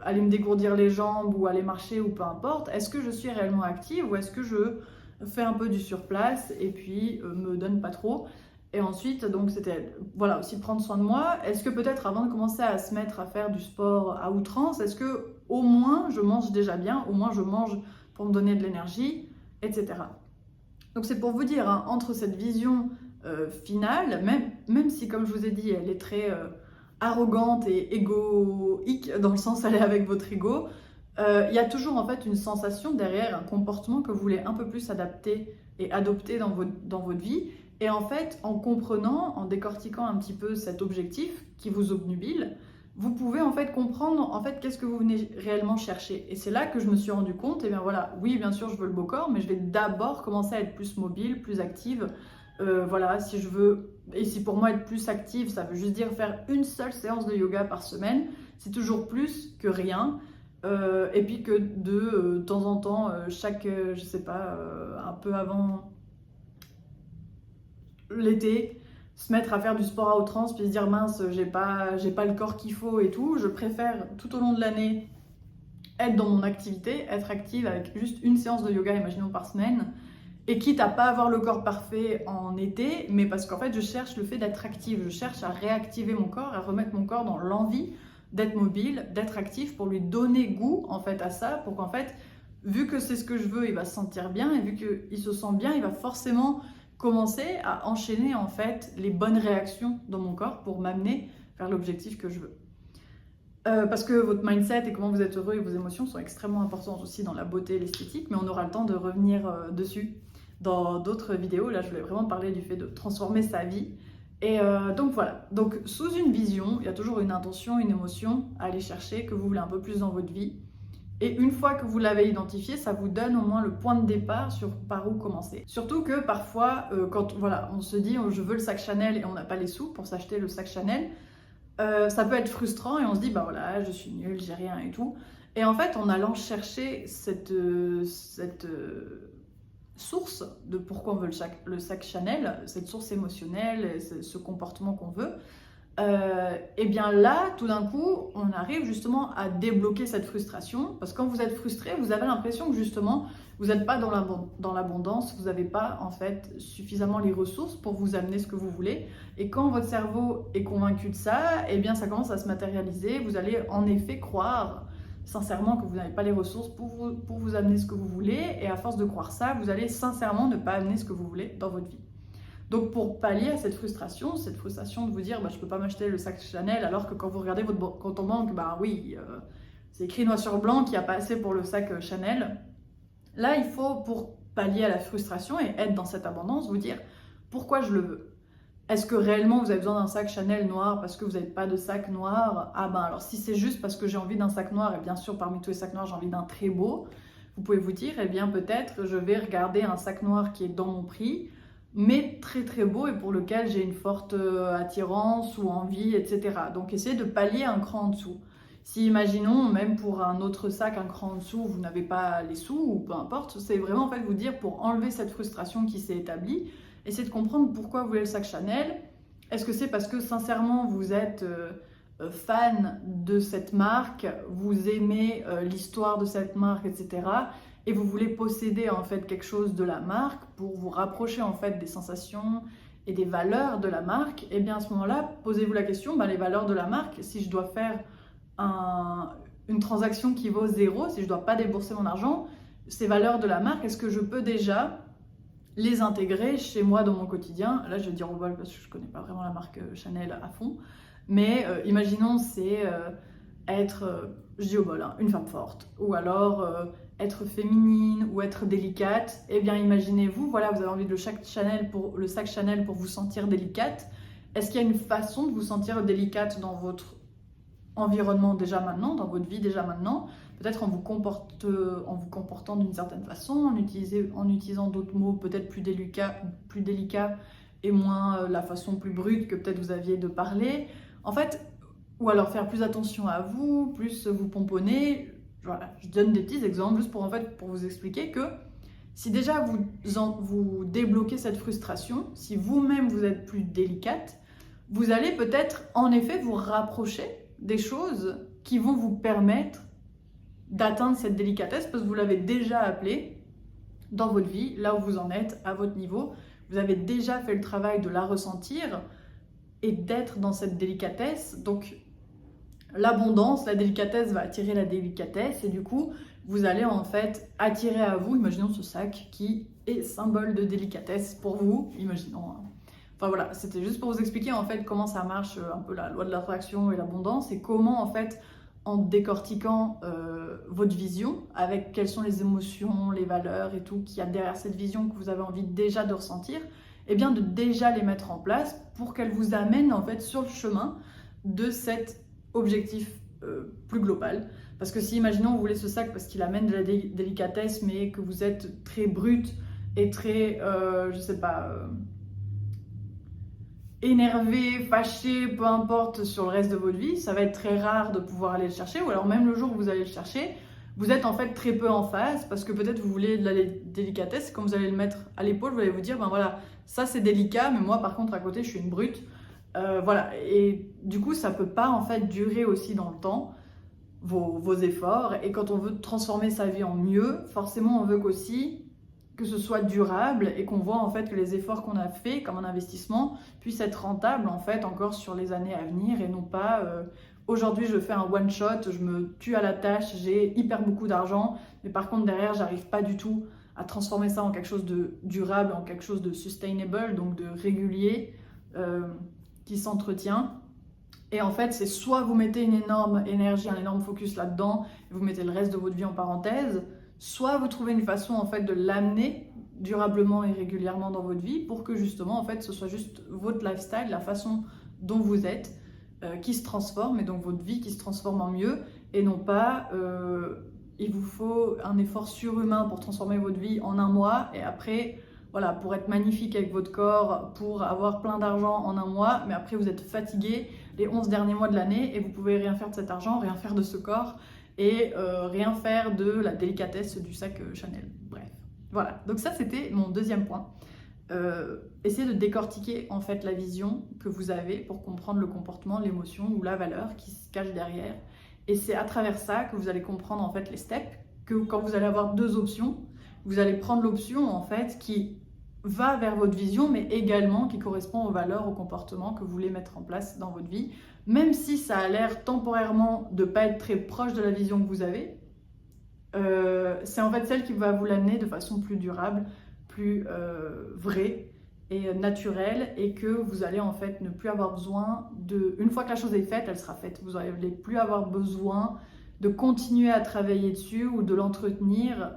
[SPEAKER 1] aller me dégourdir les jambes ou aller marcher ou peu importe? Est-ce que je suis réellement active ou est-ce que je fais un peu du surplace et puis me donne pas trop? Et ensuite, donc c'était voilà aussi prendre soin de moi. Est-ce que peut-être avant de commencer à se mettre à faire du sport à outrance, est-ce que au moins je mange déjà bien, au moins je mange pour me donner de l'énergie, etc. Donc c'est pour vous dire, hein, entre cette vision finale, même si comme je vous ai dit, elle est très arrogante et égoïque, dans le sens elle est avec votre ego, il y a toujours en fait une sensation derrière, un comportement que vous voulez un peu plus adapter et adopter dans votre vie. Et en fait, en comprenant, en décortiquant un petit peu cet objectif qui vous obnubile, vous pouvez en fait comprendre en fait qu'est-ce que vous venez réellement chercher. Et c'est là que je me suis rendu compte, et bien voilà, oui bien sûr je veux le beau corps, mais je vais d'abord commencer à être plus mobile, plus active. Voilà, si je veux, et si pour moi être plus active, ça veut juste dire faire une seule séance de yoga par semaine, c'est toujours plus que rien. Et puis que de temps en temps, chaque, je sais pas, un peu avant l'été, se mettre à faire du sport à outrance, puis se dire mince, j'ai pas le corps qu'il faut et tout. Je préfère tout au long de l'année être dans mon activité, être active avec juste une séance de yoga, imaginons par semaine, et quitte à pas avoir le corps parfait en été, mais parce qu'en fait je cherche le fait d'être active, je cherche à réactiver mon corps, à remettre mon corps dans l'envie d'être mobile, d'être actif, pour lui donner goût en fait à ça, pour qu'en fait, vu que c'est ce que je veux, il va se sentir bien, et vu qu'il se sent bien, il va forcément commencer à enchaîner en fait les bonnes réactions dans mon corps pour m'amener vers l'objectif que je veux. Parce que votre mindset et comment vous êtes heureux et vos émotions sont extrêmement importantes aussi dans la beauté et l'esthétique, mais on aura le temps de revenir dessus dans d'autres vidéos. Là, je voulais vraiment parler du fait de transformer sa vie. Et donc voilà, donc sous une vision, il y a toujours une intention, une émotion à aller chercher que vous voulez un peu plus dans votre vie. Et une fois que vous l'avez identifié, ça vous donne au moins le point de départ sur par où commencer. Surtout que parfois, quand voilà, on se dit je veux le sac Chanel et on n'a pas les sous pour s'acheter le sac Chanel, ça peut être frustrant et on se dit bah voilà, je suis nulle, j'ai rien et tout. Et en fait, en allant chercher cette source de pourquoi on veut le sac Chanel, cette source émotionnelle, ce comportement qu'on veut, et bien là, tout d'un coup, on arrive justement à débloquer cette frustration, parce que quand vous êtes frustré, vous avez l'impression que justement, vous n'êtes pas dans l'abondance, vous n'avez pas en fait suffisamment les ressources pour vous amener ce que vous voulez. Et quand votre cerveau est convaincu de ça, et bien ça commence à se matérialiser. Vous allez en effet croire sincèrement que vous n'avez pas les ressources pour vous amener ce que vous voulez, et à force de croire ça, vous allez sincèrement ne pas amener ce que vous voulez dans votre vie. Donc pour pallier à cette frustration de vous dire bah, je peux pas m'acheter le sac Chanel, alors que quand vous regardez votre compte en banque, bah oui, c'est écrit noir sur blanc qu'il n'y a pas assez pour le sac Chanel. Là, il faut, pour pallier à la frustration et être dans cette abondance, vous dire pourquoi je le veux. Est-ce que réellement vous avez besoin d'un sac Chanel noir parce que vous n'avez pas de sac noir? Ah ben alors si c'est juste parce que j'ai envie d'un sac noir, et bien sûr parmi tous les sacs noirs j'ai envie d'un très beau, vous pouvez vous dire eh bien peut-être je vais regarder un sac noir qui est dans mon prix, mais très très beau et pour lequel j'ai une forte attirance ou envie, etc. Donc essayez de pallier un cran en dessous. Si imaginons, même pour un autre sac, un cran en dessous, vous n'avez pas les sous ou peu importe, c'est vraiment en fait vous dire pour enlever cette frustration qui s'est établie, essayez de comprendre pourquoi vous voulez le sac Chanel. Est-ce que c'est parce que sincèrement vous êtes fan de cette marque, vous aimez l'histoire de cette marque, etc. et vous voulez posséder en fait quelque chose de la marque pour vous rapprocher en fait des sensations et des valeurs de la marque, et bien à ce moment-là, posez-vous la question, les valeurs de la marque, si je dois faire une transaction qui vaut 0, si je ne dois pas débourser mon argent, ces valeurs de la marque, est-ce que je peux déjà les intégrer chez moi dans mon quotidien? Là, je vais dire au vol parce que je ne connais pas vraiment la marque Chanel à fond, mais imaginons c'est être, je dis au bol, une femme forte, ou alors être féminine ou être délicate. Eh bien imaginez-vous, voilà, vous avez envie de le sac Chanel pour vous sentir délicate. Est-ce qu'il y a une façon de vous sentir délicate dans votre environnement déjà maintenant, dans votre vie déjà maintenant? Peut-être en vous comportant d'une certaine façon, en utilisant d'autres mots peut-être plus délicats et moins la façon plus brute que peut-être vous aviez de parler. En fait, ou alors faire plus attention à vous, plus vous pomponner. Voilà, je donne des petits exemples juste pour vous expliquer que si déjà vous débloquez cette frustration, si vous-même vous êtes plus délicate, vous allez peut-être en effet vous rapprocher des choses qui vont vous permettre d'atteindre cette délicatesse parce que vous l'avez déjà appelée dans votre vie, là où vous en êtes, à votre niveau. Vous avez déjà fait le travail de la ressentir et d'être dans cette délicatesse. Donc l'abondance, la délicatesse va attirer la délicatesse et du coup, vous allez en fait attirer à vous, imaginons ce sac qui est symbole de délicatesse pour vous, imaginons. Enfin voilà, c'était juste pour vous expliquer en fait comment ça marche, un peu la loi de l'attraction et l'abondance, et comment en fait, en décortiquant votre vision, avec quelles sont les émotions, les valeurs et tout qu'il y a derrière cette vision que vous avez envie déjà de ressentir, et bien de déjà les mettre en place pour qu'elles vous amènent en fait sur le chemin de cet objectif plus global. Parce que si, imaginons, vous voulez ce sac parce qu'il amène de la délicatesse, mais que vous êtes très brute et très, je sais pas, énervé, fâché, peu importe, sur le reste de votre vie, ça va être très rare de pouvoir aller le chercher. Ou alors même le jour où vous allez le chercher, vous êtes en fait très peu en phase parce que peut-être vous voulez de la délicatesse. Quand vous allez le mettre à l'épaule, vous allez vous dire, ben voilà, ça c'est délicat, mais moi par contre à côté je suis une brute. Voilà, et du coup ça peut pas en fait durer aussi dans le temps, vos efforts. Et quand on veut transformer sa vie en mieux, forcément on veut qu'aussi que ce soit durable et qu'on voit en fait que les efforts qu'on a fait comme un investissement puissent être rentables en fait encore sur les années à venir, et non pas aujourd'hui je fais un one shot, je me tue à la tâche, j'ai hyper beaucoup d'argent, mais par contre derrière j'arrive pas du tout à transformer ça en quelque chose de durable, en quelque chose de sustainable, donc de régulier, qui s'entretient. Et en fait, c'est soit vous mettez une énorme énergie, un énorme focus là-dedans, et vous mettez le reste de votre vie en parenthèse, soit vous trouvez une façon en fait de l'amener durablement et régulièrement dans votre vie pour que justement en fait ce soit juste votre lifestyle, la façon dont vous êtes, qui se transforme, et donc votre vie qui se transforme en mieux, et non pas il vous faut un effort surhumain pour transformer votre vie en un mois, et après voilà, pour être magnifique avec votre corps, pour avoir plein d'argent en un mois, mais après vous êtes fatigué les 11 derniers mois de l'année et vous pouvez rien faire de cet argent, rien faire de ce corps, et rien faire de la délicatesse du sac Chanel. Bref, voilà. Donc ça, c'était mon deuxième point. Essayez de décortiquer en fait la vision que vous avez pour comprendre le comportement, l'émotion ou la valeur qui se cache derrière. Et c'est à travers ça que vous allez comprendre en fait les steps, que quand vous allez avoir deux options, vous allez prendre l'option en fait qui va vers votre vision, mais également qui correspond aux valeurs, aux comportements que vous voulez mettre en place dans votre vie. Même si ça a l'air temporairement de ne pas être très proche de la vision que vous avez, c'est en fait celle qui va vous l'amener de façon plus durable, plus vraie et naturelle, et que vous allez en fait ne plus avoir besoin de... Une fois que la chose est faite, elle sera faite. Vous n'allez plus avoir besoin de continuer à travailler dessus ou de l'entretenir.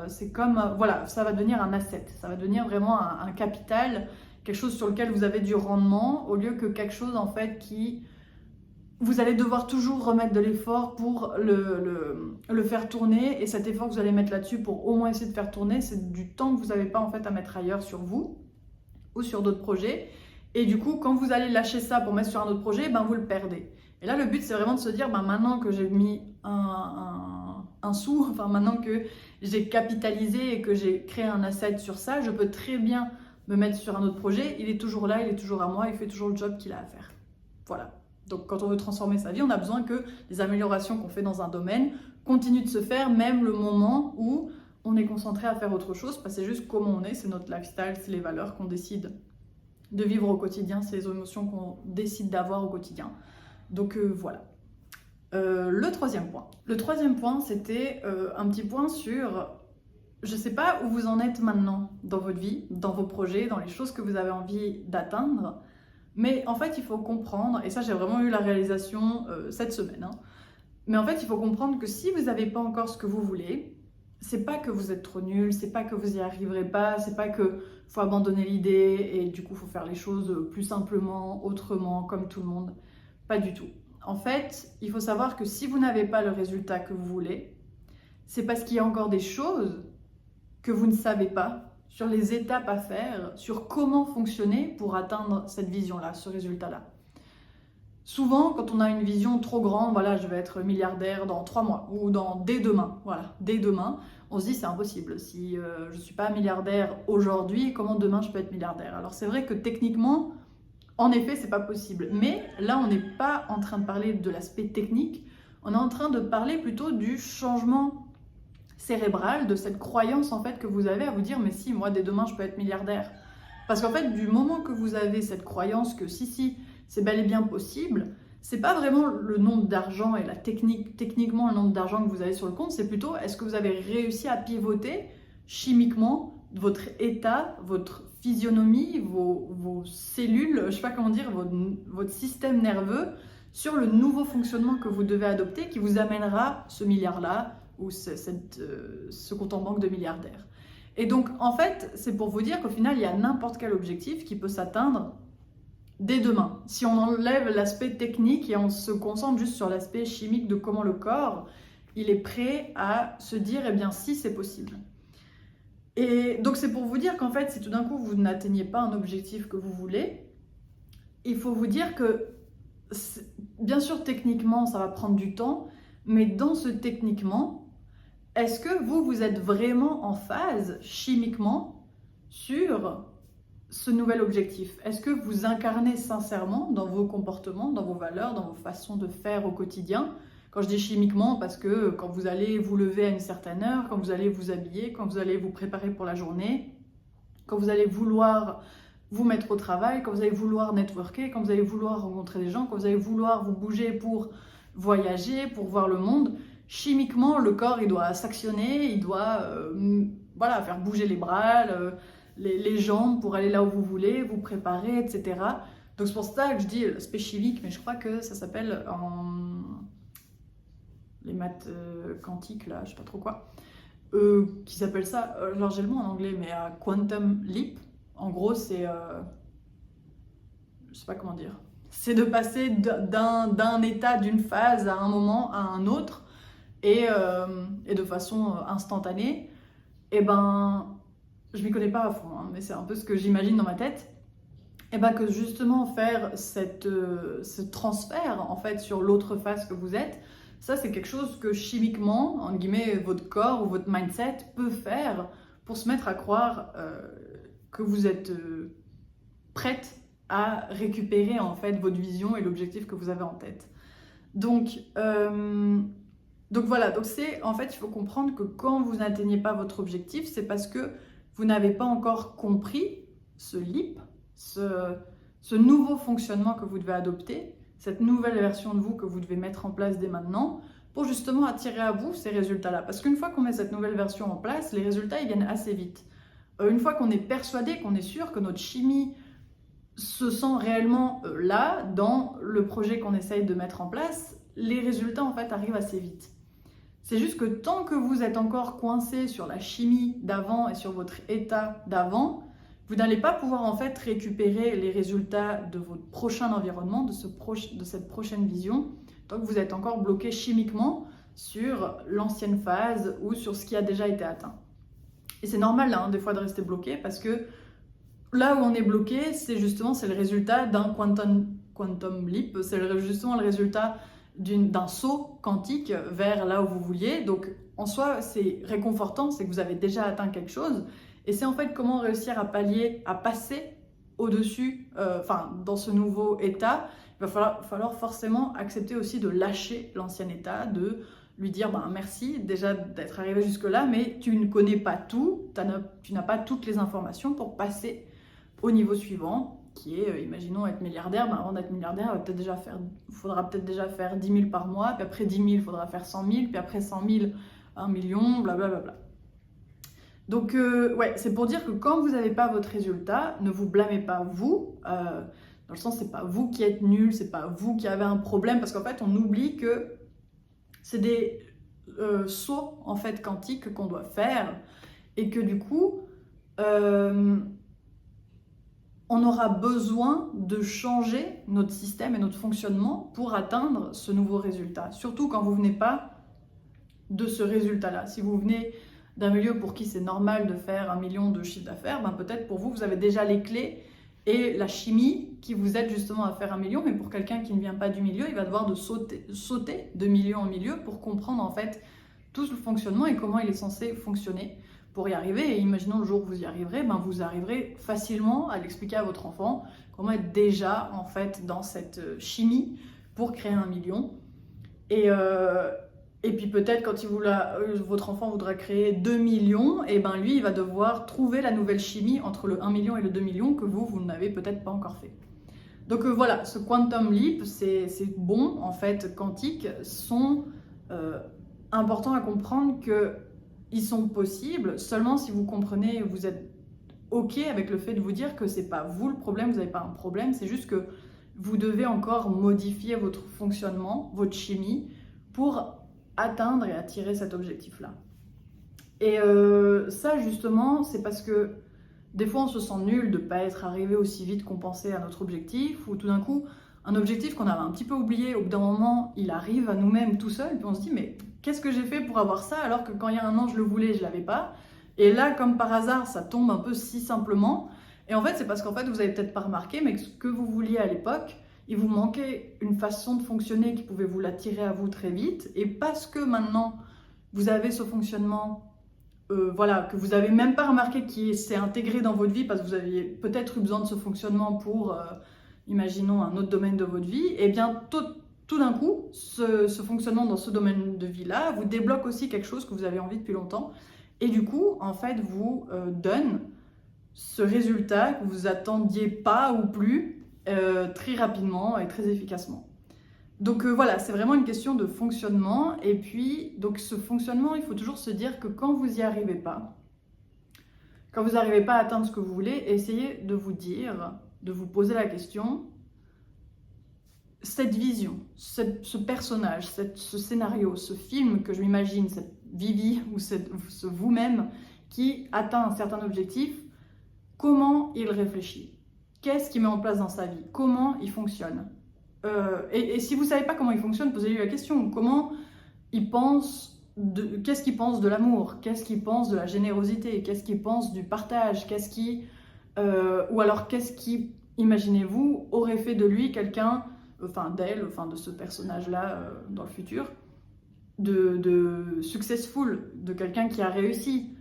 [SPEAKER 1] C'est comme, voilà, ça va devenir un asset, ça va devenir vraiment un capital, quelque chose sur lequel vous avez du rendement, au lieu que quelque chose en fait qui... Vous allez devoir toujours remettre de l'effort pour le faire tourner, et cet effort que vous allez mettre là-dessus pour au moins essayer de faire tourner, c'est du temps que vous n'avez pas en fait à mettre ailleurs sur vous ou sur d'autres projets. Et du coup, quand vous allez lâcher ça pour mettre sur un autre projet, ben vous le perdez. Et là, le but, c'est vraiment de se dire, ben maintenant que j'ai mis un sou, enfin maintenant que j'ai capitalisé et que j'ai créé un asset sur ça, je peux très bien me mettre sur un autre projet. Il est toujours là, il est toujours à moi, il fait toujours le job qu'il a à faire. Voilà. Donc quand on veut transformer sa vie, on a besoin que les améliorations qu'on fait dans un domaine continuent de se faire, même le moment où on est concentré à faire autre chose, parce que c'est juste comment on est, c'est notre lifestyle, c'est les valeurs qu'on décide de vivre au quotidien, c'est les émotions qu'on décide d'avoir au quotidien. Donc voilà. Le troisième point. Le troisième point, c'était un petit point sur... Je ne sais pas où vous en êtes maintenant dans votre vie, dans vos projets, dans les choses que vous avez envie d'atteindre, mais en fait, il faut comprendre, et ça j'ai vraiment eu la réalisation cette semaine, hein, mais en fait, il faut comprendre que si vous n'avez pas encore ce que vous voulez, c'est pas que vous êtes trop nul, c'est pas que vous y arriverez pas, c'est pas que faut abandonner l'idée et du coup faut faire les choses plus simplement, autrement, comme tout le monde. Pas du tout. En fait, il faut savoir que si vous n'avez pas le résultat que vous voulez, c'est parce qu'il y a encore des choses que vous ne savez pas sur les étapes à faire, sur comment fonctionner pour atteindre cette vision-là, ce résultat-là. Souvent, quand on a une vision trop grande, voilà, je vais être milliardaire dans 3 mois ou dès demain, voilà, dès demain, on se dit c'est impossible. Si je ne suis pas milliardaire aujourd'hui, comment demain je peux être milliardaire? Alors c'est vrai que techniquement, en effet, c'est pas possible. Mais là, on n'est pas en train de parler de l'aspect technique, on est en train de parler plutôt du changement cérébral, de cette croyance en fait que vous avez à vous dire mais si, moi dès demain je peux être milliardaire. Parce qu'en fait, du moment que vous avez cette croyance que si, c'est bel et bien possible, c'est pas vraiment le nombre d'argent et la techniquement le nombre d'argent que vous avez sur le compte, c'est plutôt est-ce que vous avez réussi à pivoter chimiquement votre état, votre physionomie, vos cellules, je sais pas comment dire, votre système nerveux sur le nouveau fonctionnement que vous devez adopter qui vous amènera ce milliard-là ou ce compte en banque de milliardaire. Et donc, en fait, c'est pour vous dire qu'au final, il y a n'importe quel objectif qui peut s'atteindre dès demain. Si on enlève l'aspect technique et on se concentre juste sur l'aspect chimique de comment le corps, il est prêt à se dire, eh bien, si c'est possible. Et donc, c'est pour vous dire qu'en fait, si tout d'un coup, vous n'atteignez pas un objectif que vous voulez, il faut vous dire que, bien sûr, techniquement, ça va prendre du temps, mais dans ce techniquement, est-ce que vous êtes vraiment en phase chimiquement sur ce nouvel objectif? Est-ce que vous incarnez sincèrement dans vos comportements, dans vos valeurs, dans vos façons de faire au quotidien? Quand je dis chimiquement, parce que quand vous allez vous lever à une certaine heure, quand vous allez vous habiller, quand vous allez vous préparer pour la journée, quand vous allez vouloir vous mettre au travail, quand vous allez vouloir networker, quand vous allez vouloir rencontrer des gens, quand vous allez vouloir vous bouger pour voyager, pour voir le monde, chimiquement, le corps, il doit s'actionner, il doit voilà, faire bouger les bras, les jambes pour aller là où vous voulez, vous préparer, etc. Donc c'est pour ça que je dis l'aspect chimique, mais je crois que ça s'appelle en les maths quantiques, là, je sais pas trop quoi, qui s'appelle ça, alors j'ai le mot en anglais, mais quantum leap. En gros, c'est, je sais pas comment dire, c'est de passer d'un état, d'une phase à un moment à un autre, et de façon instantanée. Et ben, je m'y connais pas à fond, hein, mais c'est un peu ce que j'imagine dans ma tête. Et ben que justement faire ce transfert en fait sur l'autre face que vous êtes, ça c'est quelque chose que chimiquement, entre guillemets, votre corps ou votre mindset peut faire pour se mettre à croire que vous êtes prête à récupérer en fait votre vision et l'objectif que vous avez en tête. Donc voilà, donc c'est en fait il faut comprendre que quand vous n'atteignez pas votre objectif, c'est parce que vous n'avez pas encore compris ce leap, ce nouveau fonctionnement que vous devez adopter, cette nouvelle version de vous que vous devez mettre en place dès maintenant pour justement attirer à vous ces résultats-là. Parce qu'une fois qu'on met cette nouvelle version en place, les résultats ils viennent assez vite. Une fois qu'on est persuadé, qu'on est sûr que notre chimie se sent réellement là, dans le projet qu'on essaye de mettre en place, les résultats en fait arrivent assez vite. C'est juste que tant que vous êtes encore coincé sur la chimie d'avant et sur votre état d'avant, vous n'allez pas pouvoir en fait récupérer les résultats de votre prochain environnement, de cette prochaine vision, tant que vous êtes encore bloqué chimiquement sur l'ancienne phase ou sur ce qui a déjà été atteint. Et c'est normal hein, des fois de rester bloqué parce que là où on est bloqué, c'est le résultat d'un quantum leap, c'est justement le résultat d'un saut quantique vers là où vous vouliez. Donc en soi, c'est réconfortant, c'est que vous avez déjà atteint quelque chose. Et c'est en fait comment réussir à pallier, à passer au-dessus, dans ce nouveau état. Il va falloir forcément accepter aussi de lâcher l'ancien état, de lui dire merci déjà d'être arrivé jusque-là, mais tu ne connais pas tout, tu n'as pas toutes les informations pour passer au niveau suivant, qui est, imaginons, être milliardaire. Avant d'être milliardaire, il faudra peut-être déjà faire 10 000 par mois, puis après 10 000, il faudra faire 100 000, puis après 100 000, 1 million, blablabla. Donc, ouais, c'est pour dire que quand vous n'avez pas votre résultat, ne vous blâmez pas vous, dans le sens, c'est pas vous qui êtes nul, c'est pas vous qui avez un problème, parce qu'en fait, on oublie que c'est des sauts, en fait, quantiques qu'on doit faire, et que du coup, on aura besoin de changer notre système et notre fonctionnement pour atteindre ce nouveau résultat. Surtout quand vous venez pas de ce résultat-là. Si vous venez d'un milieu pour qui c'est normal de faire 1 million de chiffre d'affaires, peut-être pour vous, vous avez déjà les clés et la chimie qui vous aide justement à faire 1 million. Mais pour quelqu'un qui ne vient pas du milieu, il va devoir sauter de milieu en milieu pour comprendre en fait tout le fonctionnement et comment il est censé fonctionner pour y arriver. Et imaginons le jour où vous y arriverez, vous arriverez facilement à l'expliquer à votre enfant, comment être déjà en fait dans cette chimie pour créer 1 million. Et puis peut-être quand votre enfant voudra créer 2 millions, et lui il va devoir trouver la nouvelle chimie entre le 1 million et le 2 millions que vous n'avez peut-être pas encore fait. Donc voilà, ce quantum leap, ces bonds en fait quantiques sont importants à comprendre que ils sont possibles seulement si vous comprenez, vous êtes OK avec le fait de vous dire que c'est pas vous le problème, vous n'avez pas un problème, c'est juste que vous devez encore modifier votre fonctionnement, votre chimie, pour atteindre et attirer cet objectif-là. Et ça, justement, c'est parce que des fois, on se sent nul de ne pas être arrivé aussi vite qu'on pensait à notre objectif, ou tout d'un coup, un objectif qu'on avait un petit peu oublié, au bout d'un moment, il arrive à nous-mêmes tout seul, puis on se dit, mais qu'est-ce que j'ai fait pour avoir ça, alors que quand il y a un an, je le voulais, je ne l'avais pas. Et là, comme par hasard, ça tombe un peu si simplement. Et en fait, c'est parce qu'en fait, vous avez peut-être pas remarqué, mais que ce que vous vouliez à l'époque, il vous manquait une façon de fonctionner qui pouvait vous l'attirer à vous très vite. Et parce que maintenant, vous avez ce fonctionnement voilà, que vous n'avez même pas remarqué qui s'est intégré dans votre vie parce que vous aviez peut-être eu besoin de ce fonctionnement pour, imaginons, un autre domaine de votre vie, et bien tout d'un coup, ce fonctionnement dans ce domaine de vie-là vous débloque aussi quelque chose que vous avez envie depuis longtemps, et du coup, en fait, vous donne ce résultat que vous attendiez pas ou plus très rapidement et très efficacement. Donc voilà, c'est vraiment une question de fonctionnement. Et puis, donc ce fonctionnement, il faut toujours se dire que quand vous n'y arrivez pas, quand vous n'arrivez pas à atteindre ce que vous voulez, essayez de vous dire, de vous poser la question, cette vision, ce personnage, ce scénario, ce film que je m'imagine, cette Vivi ou ce vous-même qui atteint un certain objectif, comment il réfléchit? Qu'est-ce qu'il met en place dans sa vie? Comment il fonctionne? Et si vous ne savez pas comment il fonctionne, posez-lui la question. Comment il pense qu'est-ce qu'il pense de l'amour? Qu'est-ce qu'il pense de la générosité? Qu'est-ce qu'il pense du partage? Ou alors qu'est-ce qui, imaginez-vous, aurait fait de lui quelqu'un, enfin d'elle, enfin de ce personnage-là dans le futur, de successful, de quelqu'un qui a réussi.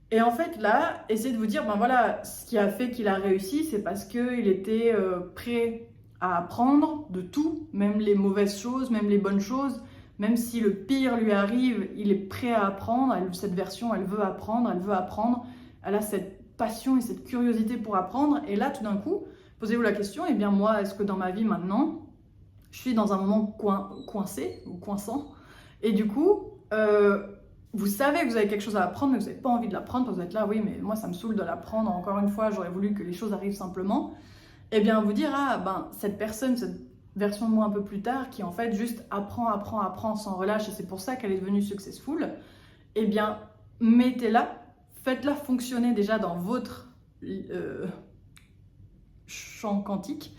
[SPEAKER 1] Et en fait, là, essayez de vous dire, ben voilà, ce qui a fait qu'il a réussi, c'est parce qu'il était prêt à apprendre de tout, même les mauvaises choses, même les bonnes choses, même si le pire lui arrive, il est prêt à apprendre. Cette version, elle veut apprendre, elle a cette passion et cette curiosité pour apprendre. Et là, tout d'un coup, posez-vous la question, eh bien moi, est-ce que dans ma vie maintenant, je suis dans un moment coincé ou coinçant? Et du coup, vous savez que vous avez quelque chose à apprendre, mais vous n'avez pas envie de l'apprendre, parce que vous êtes là, oui, mais moi, ça me saoule de l'apprendre. Encore une fois, j'aurais voulu que les choses arrivent simplement. Eh bien, vous dire, ah, ben, cette personne, cette version de moi un peu plus tard, qui en fait juste apprend sans relâche, et c'est pour ça qu'elle est devenue successful, eh bien, mettez-la, faites-la fonctionner déjà dans votre champ quantique,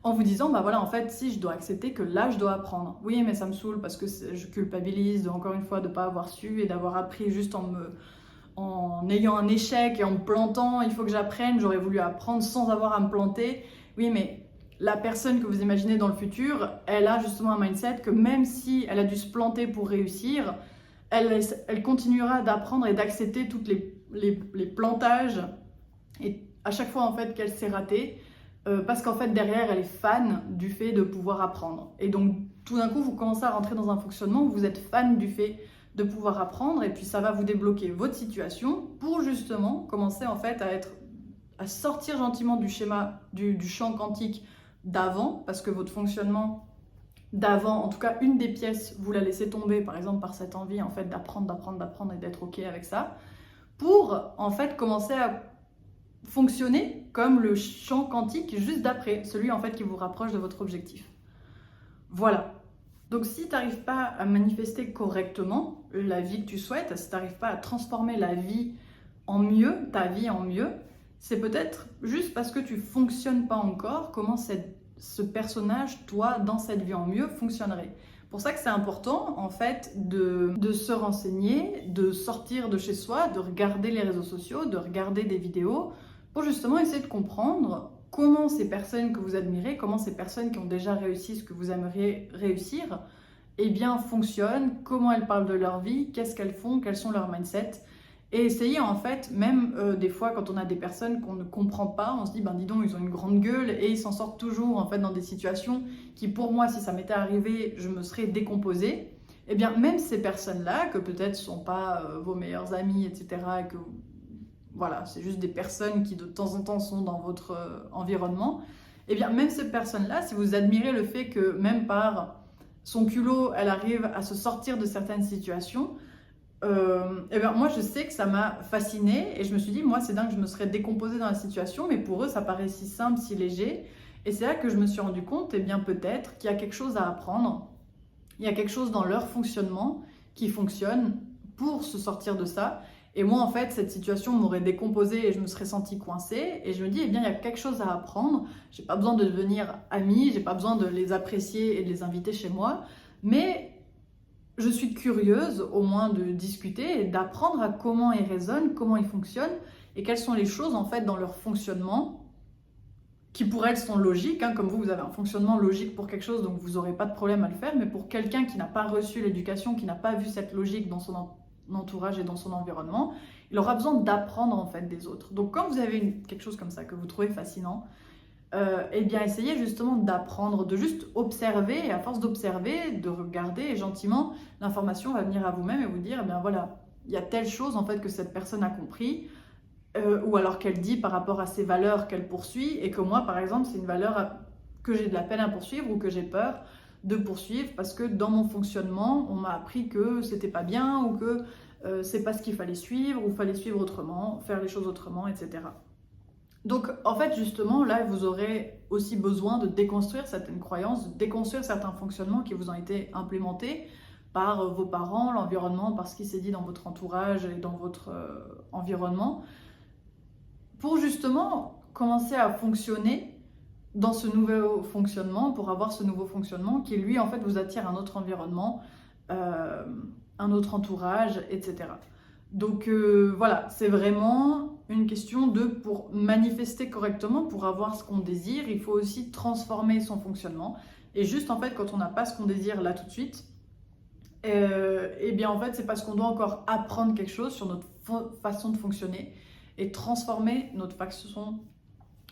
[SPEAKER 1] en vous disant, bah voilà, en fait, si je dois accepter que là, je dois apprendre. Oui, mais ça me saoule parce que je culpabilise, encore une fois, de ne pas avoir su et d'avoir appris juste en ayant un échec et en me plantant. Il faut que j'apprenne, j'aurais voulu apprendre sans avoir à me planter. Oui, mais la personne que vous imaginez dans le futur, elle a justement un mindset que même si elle a dû se planter pour réussir, elle continuera d'apprendre et d'accepter toutes les plantages et à chaque fois en fait qu'elle s'est ratée. Parce qu'en fait derrière elle est fan du fait de pouvoir apprendre, et donc tout d'un coup vous commencez à rentrer dans un fonctionnement où vous êtes fan du fait de pouvoir apprendre, et puis ça va vous débloquer votre situation pour justement commencer en fait à sortir gentiment du schéma du champ quantique d'avant, parce que votre fonctionnement d'avant, en tout cas une des pièces, vous la laissez tomber par exemple par cette envie en fait d'apprendre et d'être ok avec ça, pour en fait commencer à fonctionner comme le champ quantique juste d'après, celui en fait qui vous rapproche de votre objectif. Voilà. Donc si tu n'arrives pas à manifester correctement la vie que tu souhaites, si tu n'arrives pas à transformer la vie en mieux, ta vie en mieux, c'est peut-être juste parce que tu ne fonctionnes pas encore comment ce personnage, toi, dans cette vie en mieux, fonctionnerait. Pour ça que c'est important, en fait, de se renseigner, de sortir de chez soi, de regarder les réseaux sociaux, de regarder des vidéos, pour justement essayer de comprendre comment ces personnes que vous admirez, comment ces personnes qui ont déjà réussi ce que vous aimeriez réussir, eh bien fonctionnent, comment elles parlent de leur vie, qu'est-ce qu'elles font, quels sont leurs mindsets. Et essayer en fait, même des fois quand on a des personnes qu'on ne comprend pas, on se dit ben dis donc ils ont une grande gueule et ils s'en sortent toujours en fait dans des situations qui pour moi si ça m'était arrivé je me serais décomposée. Eh bien même ces personnes-là que peut-être ne sont pas vos meilleurs amis etc. et que voilà, c'est juste des personnes qui de temps en temps sont dans votre environnement, et bien même cette personne-là, si vous admirez le fait que même par son culot, elle arrive à se sortir de certaines situations, et bien moi je sais que ça m'a fascinée et je me suis dit, moi c'est dingue, je me serais décomposée dans la situation, mais pour eux ça paraît si simple, si léger, et c'est là que je me suis rendu compte, et bien peut-être qu'il y a quelque chose à apprendre, il y a quelque chose dans leur fonctionnement qui fonctionne pour se sortir de ça. Et moi, en fait, cette situation m'aurait décomposée et je me serais sentie coincée. Et je me dis, eh bien, il y a quelque chose à apprendre. J'ai pas besoin de devenir amie, j'ai pas besoin de les apprécier et de les inviter chez moi. Mais je suis curieuse, au moins, de discuter et d'apprendre à comment ils raisonnent, comment ils fonctionnent et quelles sont les choses, en fait, dans leur fonctionnement qui pour elles sont logiques, hein, comme vous avez un fonctionnement logique pour quelque chose, donc vous n'aurez pas de problème à le faire, mais pour quelqu'un qui n'a pas reçu l'éducation, qui n'a pas vu cette logique dans son entourage et dans son environnement, il aura besoin d'apprendre en fait des autres. Donc quand vous avez quelque chose comme ça que vous trouvez fascinant, eh bien essayez justement d'apprendre, de juste observer, et à force d'observer, de regarder, et gentiment, l'information va venir à vous-même et vous dire, eh bien voilà, il y a telle chose en fait que cette personne a compris, ou alors qu'elle dit par rapport à ses valeurs qu'elle poursuit, et que moi, par exemple, c'est une valeur que j'ai de la peine à poursuivre ou que j'ai peur de poursuivre parce que dans mon fonctionnement, on m'a appris que c'était pas bien ou que c'est pas ce qu'il fallait suivre ou fallait suivre autrement, faire les choses autrement, etc. Donc, en fait, justement, là, vous aurez aussi besoin de déconstruire certaines croyances, de déconstruire certains fonctionnements qui vous ont été implémentés par vos parents, l'environnement, par ce qui s'est dit dans votre entourage et dans votre environnement, pour justement commencer à fonctionner dans ce nouveau fonctionnement, pour avoir ce nouveau fonctionnement qui, lui, en fait, vous attire un autre environnement, un autre entourage, etc. Donc voilà, c'est vraiment une question de, pour manifester correctement, pour avoir ce qu'on désire, il faut aussi transformer son fonctionnement. Et juste, en fait, quand on n'a pas ce qu'on désire là tout de suite, eh bien, en fait, c'est parce qu'on doit encore apprendre quelque chose sur notre façon de fonctionner et transformer notre façon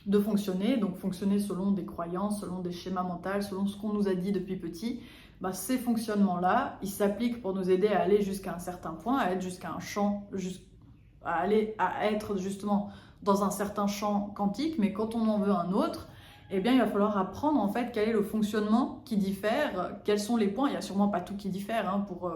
[SPEAKER 1] de fonctionner, donc fonctionner selon des croyances, selon des schémas mentaux, selon ce qu'on nous a dit depuis petit. Bah, ces fonctionnements-là, ils s'appliquent pour nous aider à aller jusqu'à un certain point, à être jusqu'à un champ, à être justement dans un certain champ quantique, mais quand on en veut un autre, eh bien, il va falloir apprendre en fait quel est le fonctionnement qui diffère, quels sont les points. Il n'y a sûrement pas tout qui diffère, hein, pour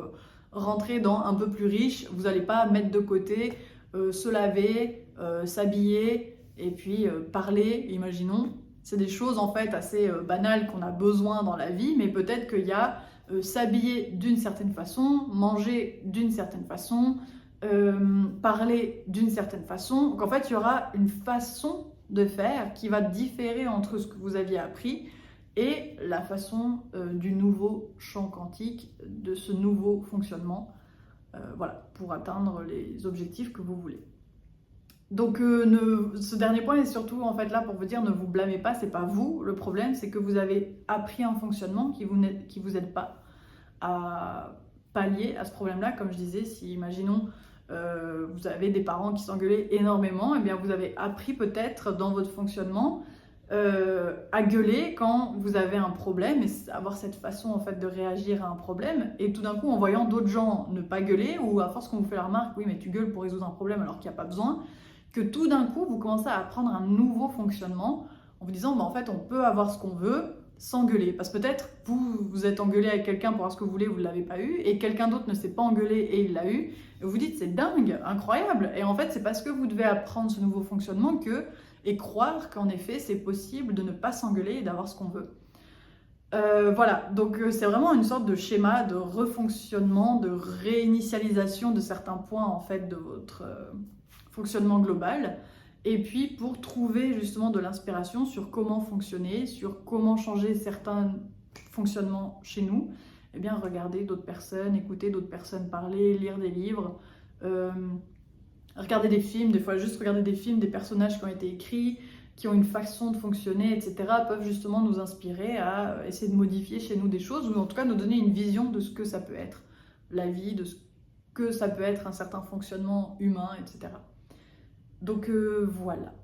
[SPEAKER 1] rentrer dans un peu plus riche. Vous n'allez pas mettre de côté se laver, s'habiller et puis parler, imaginons. C'est des choses en fait assez banales qu'on a besoin dans la vie, mais peut-être qu'il y a s'habiller d'une certaine façon, manger d'une certaine façon, parler d'une certaine façon. Donc en fait, il y aura une façon de faire qui va différer entre ce que vous aviez appris et la façon du nouveau champ quantique, de ce nouveau fonctionnement, voilà, pour atteindre les objectifs que vous voulez. Donc ce dernier point est surtout en fait là pour vous dire, ne vous blâmez pas, c'est pas vous le problème, c'est que vous avez appris un fonctionnement qui vous aide pas à pallier à ce problème-là. Comme je disais, si imaginons vous avez des parents qui s'engueulaient énormément, et bien vous avez appris peut-être dans votre fonctionnement à gueuler quand vous avez un problème et avoir cette façon en fait de réagir à un problème, et tout d'un coup en voyant d'autres gens ne pas gueuler, ou à force qu'on vous fait la remarque, oui mais tu gueules pour résoudre un problème alors qu'il n'y a pas besoin, que tout d'un coup vous commencez à apprendre un nouveau fonctionnement en vous disant bah, en fait on peut avoir ce qu'on veut sans gueuler, parce que peut-être vous êtes engueulé avec quelqu'un pour avoir ce que vous voulez, vous ne l'avez pas eu, et quelqu'un d'autre ne s'est pas engueulé et il l'a eu, et vous vous dites c'est dingue, incroyable, et en fait c'est parce que vous devez apprendre ce nouveau fonctionnement et croire qu'en effet c'est possible de ne pas s'engueuler et d'avoir ce qu'on veut. Voilà, donc c'est vraiment une sorte de schéma de refonctionnement, de réinitialisation de certains points en fait de votre fonctionnement global, et puis pour trouver justement de l'inspiration sur comment fonctionner, sur comment changer certains fonctionnements chez nous, eh bien regardez d'autres personnes, écouter d'autres personnes parler, lire des livres, regarder des films, des fois juste regarder des films, des personnages qui ont été écrits, qui ont une façon de fonctionner, etc., peuvent justement nous inspirer à essayer de modifier chez nous des choses, ou en tout cas nous donner une vision de ce que ça peut être, la vie, de ce que ça peut être un certain fonctionnement humain, etc. Donc voilà.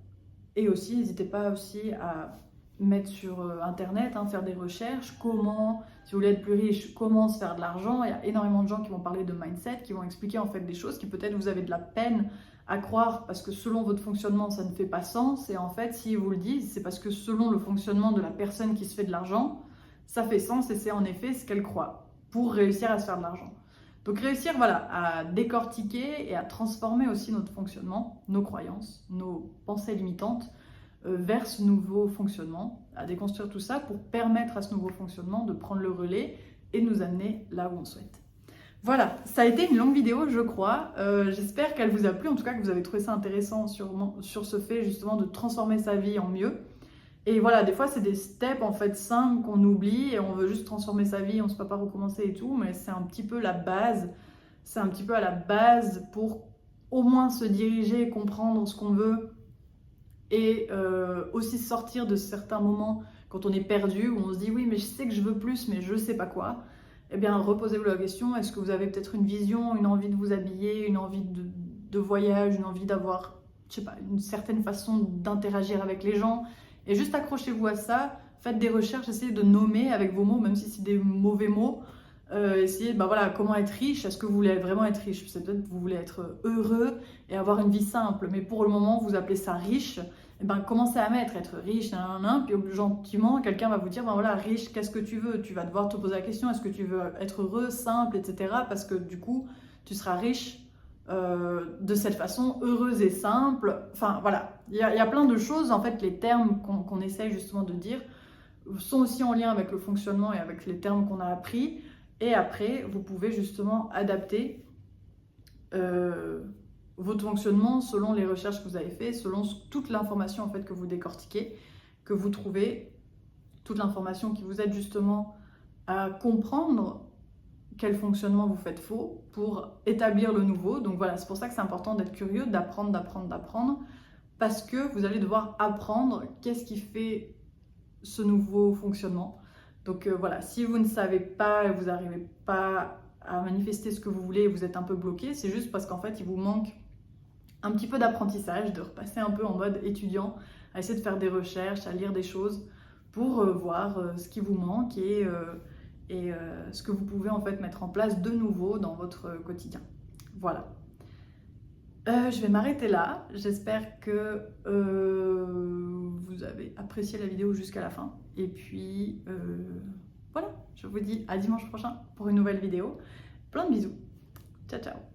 [SPEAKER 1] Et aussi, n'hésitez pas aussi à mettre sur internet, hein, faire des recherches, comment, si vous voulez être plus riche, comment se faire de l'argent. Il y a énormément de gens qui vont parler de mindset, qui vont expliquer en fait des choses qui peut-être vous avez de la peine à croire parce que selon votre fonctionnement ça ne fait pas sens, et en fait si ils vous le disent c'est parce que selon le fonctionnement de la personne qui se fait de l'argent ça fait sens, et c'est en effet ce qu'elle croit pour réussir à se faire de l'argent. Donc réussir voilà, à décortiquer et à transformer aussi notre fonctionnement, nos croyances, nos pensées limitantes vers ce nouveau fonctionnement, à déconstruire tout ça pour permettre à ce nouveau fonctionnement de prendre le relais et nous amener là où on souhaite. Voilà, ça a été une longue vidéo, je crois. J'espère qu'elle vous a plu, en tout cas que vous avez trouvé ça intéressant sur ce fait justement de transformer sa vie en mieux. Et voilà, des fois c'est des steps en fait simples qu'on oublie et on veut juste transformer sa vie, on ne se peut pas recommencer et tout, mais c'est un petit peu la base. C'est un petit peu à la base pour au moins se diriger, comprendre ce qu'on veut et aussi sortir de certains moments quand on est perdu, où on se dit oui mais je sais que je veux plus mais je ne sais pas quoi. Eh bien reposez-vous la question, est-ce que vous avez peut-être une vision, une envie de vous habiller, une envie de voyage, une envie d'avoir, je sais pas, une certaine façon d'interagir avec les gens, et juste accrochez-vous à ça, faites des recherches, essayez de nommer avec vos mots, même si c'est des mauvais mots. Essayez, bah voilà, comment être riche. Est-ce que vous voulez vraiment être riche? C'est peut-être que vous voulez être heureux et avoir une vie simple, mais pour le moment, vous appelez ça riche. Et ben, commencez à mettre être riche, puis gentiment, quelqu'un va vous dire, ben voilà, riche, qu'est-ce que tu veux? Tu vas devoir te poser la question, est-ce que tu veux être heureux, simple, etc. Parce que du coup, tu seras riche de cette façon, heureuse et simple. Enfin, voilà, il y a plein de choses, en fait, les termes qu'on essaye justement de dire sont aussi en lien avec le fonctionnement et avec les termes qu'on a appris. Et après, vous pouvez justement adapter votre fonctionnement selon les recherches que vous avez faites, selon toute l'information en fait que vous décortiquez, que vous trouvez, toute l'information qui vous aide justement à comprendre quel fonctionnement vous faites faux pour établir le nouveau. Donc voilà, c'est pour ça que c'est important d'être curieux, d'apprendre, parce que vous allez devoir apprendre qu'est-ce qui fait ce nouveau fonctionnement. Donc voilà, si vous ne savez pas et vous n'arrivez pas à manifester ce que vous voulez et vous êtes un peu bloqué, c'est juste parce qu'en fait il vous manque un petit peu d'apprentissage, de repasser un peu en mode étudiant, à essayer de faire des recherches, à lire des choses pour voir ce qui vous manque et ce que vous pouvez en fait mettre en place de nouveau dans votre quotidien. Voilà. Je vais m'arrêter là. J'espère que vous avez apprécié la vidéo jusqu'à la fin. Et puis voilà, je vous dis à dimanche prochain pour une nouvelle vidéo. Plein de bisous. Ciao, ciao.